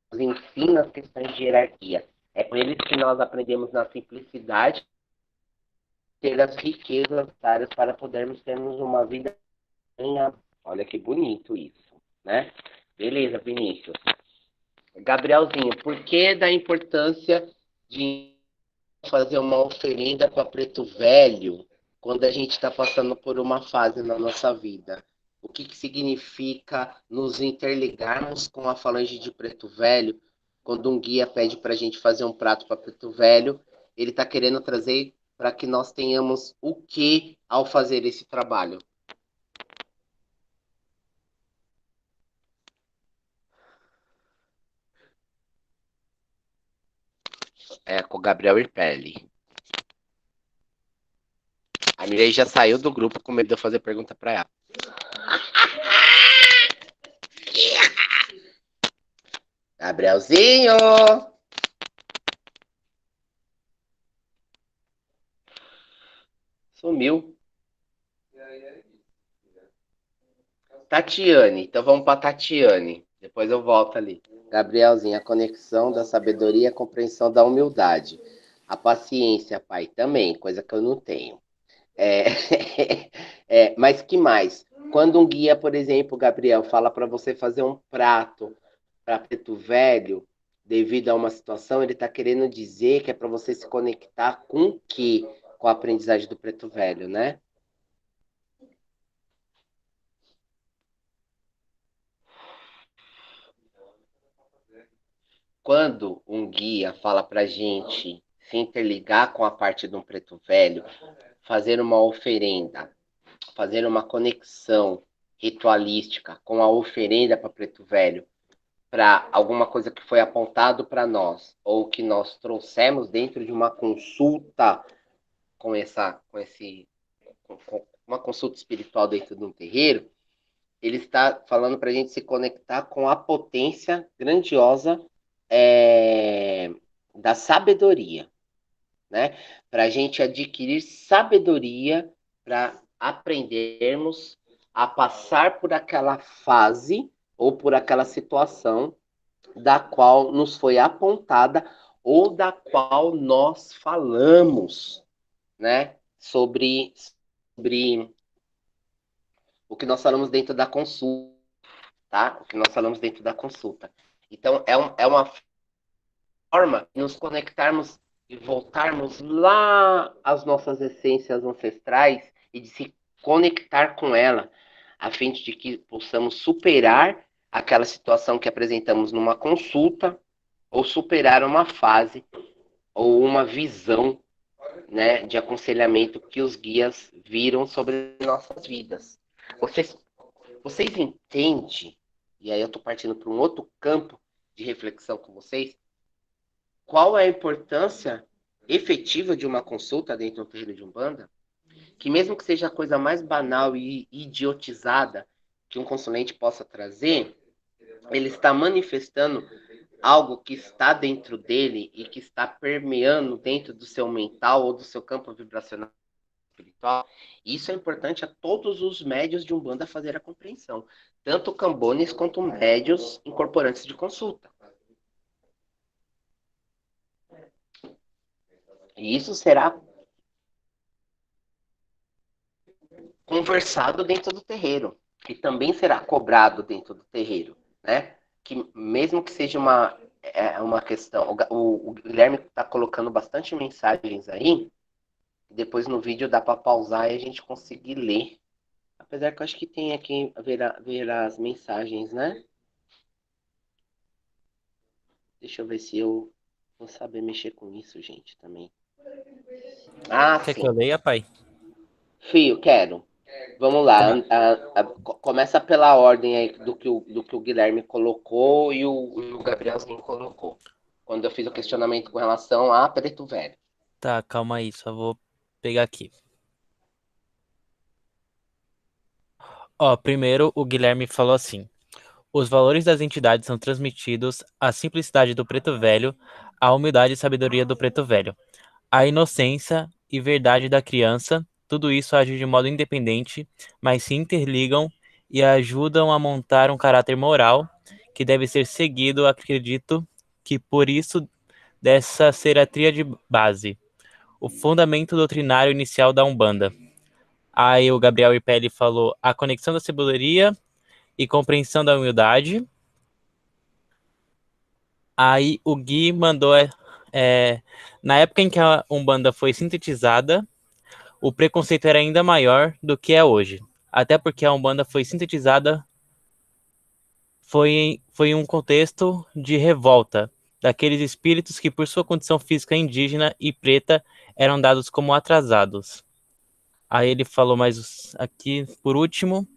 Nos ensina as questões de hierarquia. É com eles que nós aprendemos na simplicidade ter as riquezas necessárias para podermos termos uma vida em... Olha que bonito isso, né? Beleza, Vinícius. Gabrielzinho, por que da importância de fazer uma oferenda para Preto Velho quando a gente está passando por uma fase na nossa vida? O que significa nos interligarmos com a falange de Preto Velho quando um guia pede para a gente fazer um prato para Preto Velho? Ele está querendo trazer para que nós tenhamos o que ao fazer esse trabalho? É com o Gabriel Irpelli. A Mirei já saiu do grupo com medo de eu fazer pergunta para ela. Gabrielzinho! Sumiu. Tatiane, então vamos para Tatiane. Depois eu volto ali. Gabrielzinho, a conexão da sabedoria e a compreensão da humildade. A paciência, pai, também, coisa que eu não tenho. É, mas que mais? Quando um guia, por exemplo, Gabriel, fala para você fazer um prato para preto velho, devido a uma situação, ele está querendo dizer que é para você se conectar com o quê? Com a aprendizagem do preto velho, né? Quando um guia fala para gente se interligar com a parte de um preto velho, fazer uma oferenda, fazer uma conexão ritualística com a oferenda para preto velho, para alguma coisa que foi apontado para nós ou que nós trouxemos dentro de uma consulta com uma consulta espiritual dentro de um terreiro, ele está falando para a gente se conectar com a potência grandiosa da sabedoria, né? Para a gente adquirir sabedoria para aprendermos a passar por aquela fase ou por aquela situação da qual nos foi apontada ou da qual nós falamos, né? sobre o que nós falamos dentro da consulta, tá? O que nós falamos dentro da consulta. Então, é uma forma de nos conectarmos e voltarmos lá às nossas essências ancestrais e de se conectar com ela, a fim de que possamos superar aquela situação que apresentamos numa consulta ou superar uma fase ou uma visão, né, de aconselhamento que os guias viram sobre nossas vidas. Vocês entendem, e aí eu estou partindo para um outro campo de reflexão com vocês, qual é a importância efetiva de uma consulta dentro do terreiro de Umbanda? Que mesmo que seja a coisa mais banal e idiotizada que um consulente possa trazer, ele está manifestando algo que está dentro dele e que está permeando dentro do seu mental ou do seu campo vibracional espiritual. Isso é importante a todos os médios de Umbanda fazer a compreensão, tanto cambones quanto médios incorporantes de consulta. E isso será conversado dentro do terreiro e também será cobrado dentro do terreiro, né? Que mesmo que seja uma questão, o Guilherme está colocando bastante mensagens aí, depois no vídeo dá para pausar e a gente conseguir ler. Apesar que eu acho que tem aqui ver as mensagens, né? Deixa eu ver se eu vou saber mexer com isso, gente, também. Ah, Quer que sim. eu leia, pai? Fio, quero. Vamos lá. Tá. Começa pela ordem aí do que o Guilherme colocou e o Gabrielzinho colocou. Quando eu fiz o questionamento com relação a Preto Velho. Tá, calma aí, só vou pegar aqui. Ó, primeiro o Guilherme falou assim: os valores das entidades são transmitidos à simplicidade do preto velho, à humildade e sabedoria do preto velho, à inocência e verdade da criança. Tudo isso age de modo independente, mas se interligam e ajudam a montar um caráter moral que deve ser seguido. Acredito que por isso dessa ser a tríade base, o fundamento doutrinário inicial da Umbanda. Aí o Gabriel Ipelli falou a conexão da sabedoria e compreensão da humildade. Aí o Gui mandou na época em que a Umbanda foi sintetizada, o preconceito era ainda maior do que é hoje. Até porque a Umbanda foi sintetizada foi em um contexto de revolta daqueles espíritos que, por sua condição física indígena e preta, eram dados como atrasados. Aí ele falou mais aqui, por último,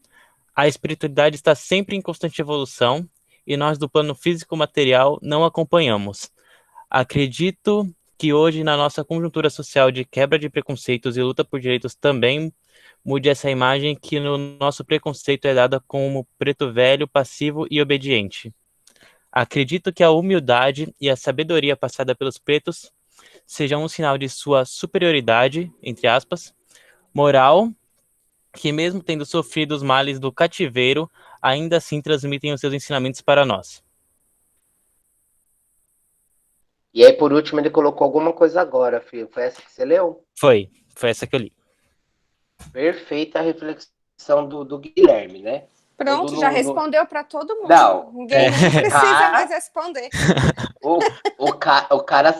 a espiritualidade está sempre em constante evolução e nós do plano físico-material não acompanhamos. Acredito que hoje, na nossa conjuntura social de quebra de preconceitos e luta por direitos, também mude essa imagem que no nosso preconceito é dada como preto velho, passivo e obediente. Acredito que a humildade e a sabedoria passada pelos pretos sejam um sinal de sua superioridade, entre aspas, moral, que mesmo tendo sofrido os males do cativeiro, ainda assim transmitem os seus ensinamentos para nós. E aí, por último, ele colocou alguma coisa agora, filho. Foi essa que você leu? Foi essa que eu li. Perfeita a reflexão do Guilherme, né? Pronto, já respondeu para todo mundo. Não. Ninguém nem precisa mais responder. O cara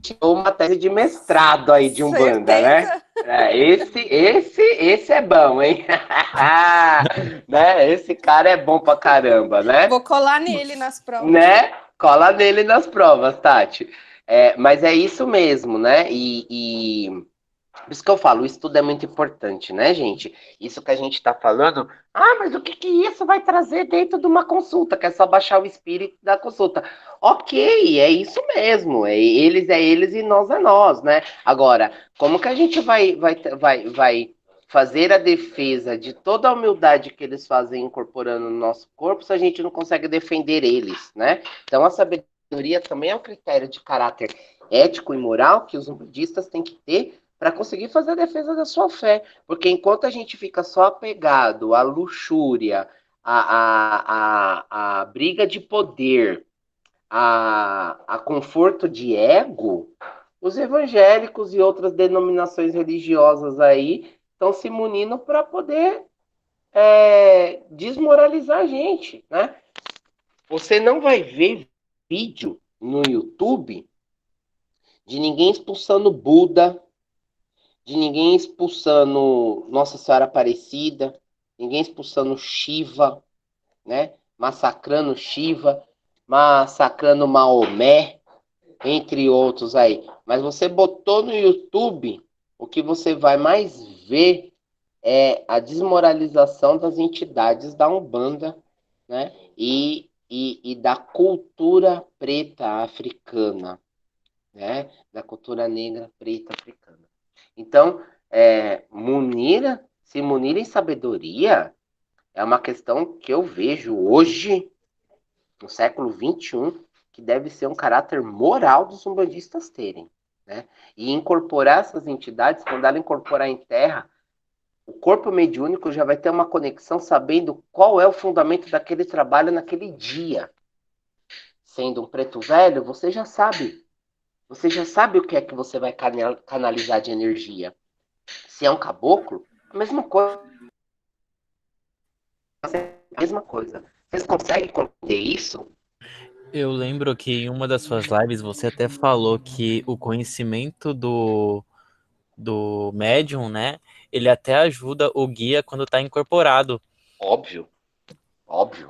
tirou uma tese de mestrado aí de Umbanda, né? Esse é bom, hein? Né? Esse cara é bom pra caramba, né? Vou colar nele nas provas. Né? Cola nele nas provas, Tati. Mas é isso mesmo, né? Por isso que eu falo, o estudo é muito importante, né, gente? Isso que a gente está falando, mas o que isso vai trazer dentro de uma consulta? Que é só baixar o espírito da consulta. Ok, é isso mesmo. É eles e nós é nós, né? Agora, como que a gente vai fazer a defesa de toda a humildade que eles fazem incorporando no nosso corpo se a gente não consegue defender eles, né? Então, a sabedoria também é um critério de caráter ético e moral que os umbandistas têm que ter para conseguir fazer a defesa da sua fé. Porque enquanto a gente fica só apegado à luxúria, à briga de poder, a conforto de ego, os evangélicos e outras denominações religiosas aí estão se munindo para poder desmoralizar a gente, né? Você não vai ver vídeo no YouTube de ninguém expulsando Buda, de ninguém expulsando Nossa Senhora Aparecida, ninguém expulsando Shiva, né? Massacrando Shiva, massacrando Maomé, entre outros aí. Mas você botou no YouTube, o que você vai mais ver é a desmoralização das entidades da Umbanda, né? E da cultura preta africana, né? Da cultura negra preta africana. Então, se munir em sabedoria é uma questão que eu vejo hoje, no século XXI, que deve ser um caráter moral dos umbandistas terem, né? E incorporar essas entidades, quando ela incorporar em terra, o corpo mediúnico já vai ter uma conexão sabendo qual é o fundamento daquele trabalho naquele dia. Sendo um preto velho, você já sabe. Você já sabe o que é que você vai canalizar de energia. Se é um caboclo, a mesma coisa. A mesma coisa. Vocês conseguem compreender isso? Eu lembro que em uma das suas lives você até falou que o conhecimento do médium, né? Ele até ajuda o guia quando está incorporado. Óbvio, óbvio,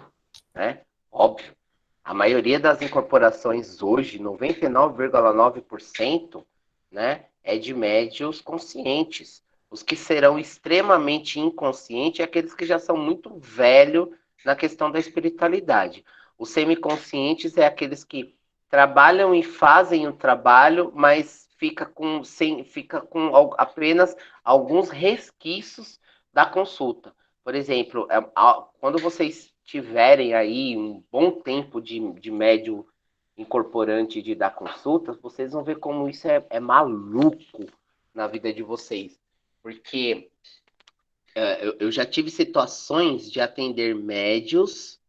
né? Óbvio. A maioria das incorporações hoje, 99,9%, né, é de médios conscientes. Os que serão extremamente inconscientes é aqueles que já são muito velhos na questão da espiritualidade. Os semiconscientes é aqueles que trabalham e fazem o trabalho, mas fica com apenas alguns resquícios da consulta. Por exemplo, quando vocês tiverem aí um bom tempo de médio incorporante de dar consultas, vocês vão ver como isso é maluco na vida de vocês. Porque eu já tive situações de atender médios,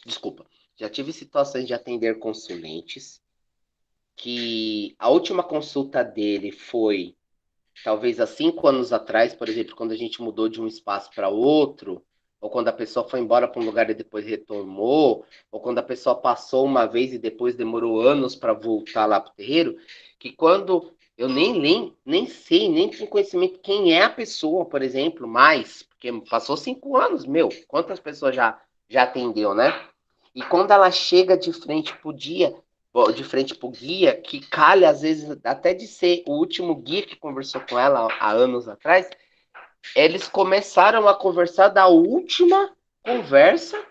desculpa, já tive situações de atender consulentes, que a última consulta dele foi talvez há 5 anos atrás, por exemplo, quando a gente mudou de um espaço para outro, ou quando a pessoa foi embora para um lugar e depois retornou, ou quando a pessoa passou uma vez e depois demorou anos para voltar lá para o terreiro, que quando eu nem sei, nem tenho conhecimento quem é a pessoa, por exemplo, mais, porque passou 5 anos, meu, quantas pessoas já atendeu, né? E quando ela chega de frente pro dia, de frente pro guia, que calha às vezes até de ser o último guia que conversou com ela há anos atrás, eles começaram a conversar da última conversa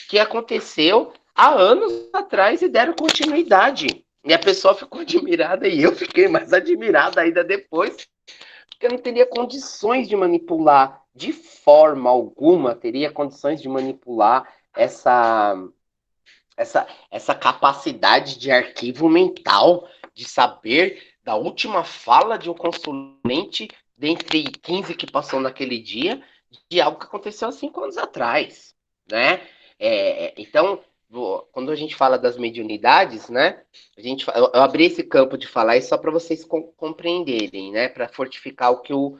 que aconteceu há anos atrás e deram continuidade. E a pessoa ficou admirada e eu fiquei mais admirada ainda depois, porque eu não teria condições de manipular, de forma alguma, teria condições de manipular essa capacidade de arquivo mental, de saber da última fala de um consulente, dentre 15 que passou naquele dia, de algo que aconteceu há 5 anos atrás, né? Então, quando a gente fala das mediunidades, né? Eu abri esse campo de falar isso só para vocês compreenderem, né? Para fortificar o que o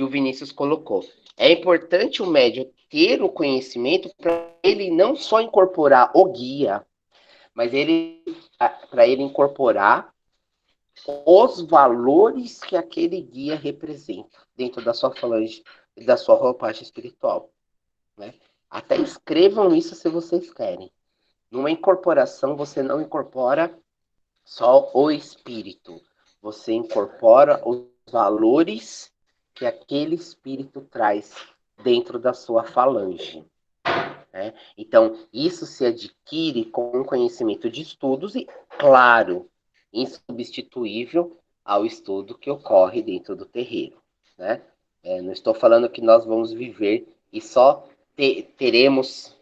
Vinícius colocou. É importante o médium ter o conhecimento para ele não só incorporar o guia, mas para ele incorporar os valores que aquele guia representa dentro da sua falange e da sua roupagem espiritual, né? Até escrevam isso se vocês querem. Numa incorporação, você não incorpora só o espírito, você incorpora os valores que aquele espírito traz dentro da sua falange, né? Então, isso se adquire com um conhecimento de estudos e, claro, insubstituível ao estudo que ocorre dentro do terreiro, né? Não estou falando que nós vamos viver e só teremos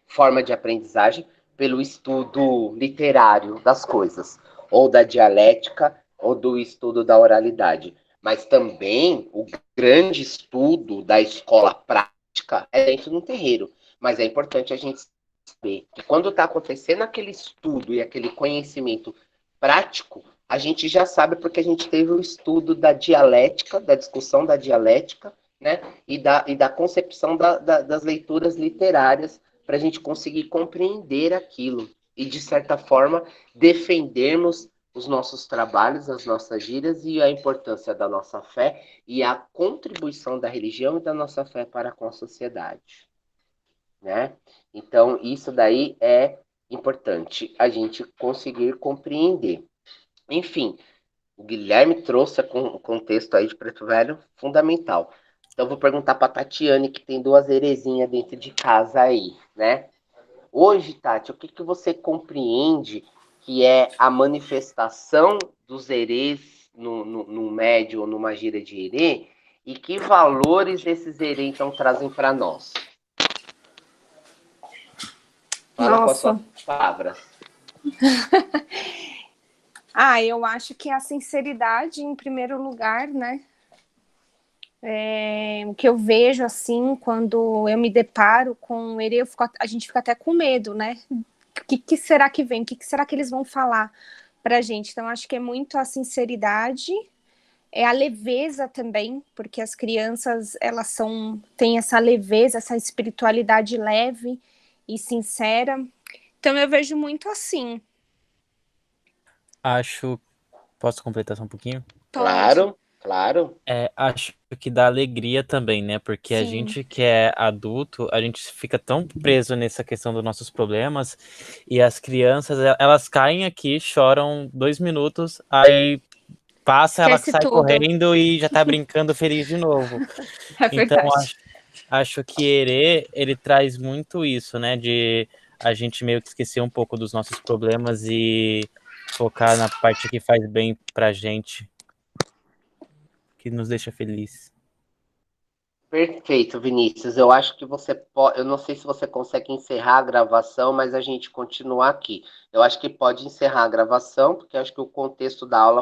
forma de aprendizagem pelo estudo literário das coisas, ou da dialética, ou do estudo da oralidade. Mas também o grande estudo da escola prática é dentro do terreiro. Mas é importante a gente saber que quando está acontecendo aquele estudo e aquele conhecimento prático, a gente já sabe porque a gente teve o estudo da dialética, da discussão da dialética, né? E da concepção das leituras literárias para a gente conseguir compreender aquilo e, de certa forma, defendermos os nossos trabalhos, as nossas gírias e a importância da nossa fé e a contribuição da religião e da nossa fé para com a sociedade, né? Então, isso daí é importante a gente conseguir compreender. Enfim, o Guilherme trouxe o contexto aí de Preto Velho fundamental. Então, vou perguntar para a Tatiane, que tem 2 heresinhas dentro de casa aí, né? Hoje, Tati, o que, que você compreende que é a manifestação dos herês no médio ou numa gira de herê e que valores esses herês então trazem para nós? Fala com as suas Nossa. palavras. Eu acho que a sinceridade em primeiro lugar, né? O que eu vejo, assim, quando eu me deparo com ele, a gente fica até com medo, né? O que será que vem? O que será que eles vão falar pra gente? Então, acho que é muito a sinceridade, é a leveza também, porque as crianças, elas têm essa leveza, essa espiritualidade leve e sincera. Então, eu vejo muito assim. Posso completar só um pouquinho? Pode. Claro. Acho que dá alegria também, né? Porque a Sim. gente que é adulto, a gente fica tão preso nessa questão dos nossos problemas e as crianças, elas caem aqui, choram 2 minutos, aí passa, ela Esquece sai tudo. correndo e já tá brincando feliz de novo. É Então, verdade. acho que Herê, ele traz muito isso, né? De a gente meio que esquecer um pouco dos nossos problemas e focar na parte que faz bem pra gente, que nos deixa feliz. Perfeito, Vinícius. Eu acho que você pode. Eu não sei se você consegue encerrar a gravação, mas a gente continua aqui. Eu acho que pode encerrar a gravação, porque eu acho que o contexto da aula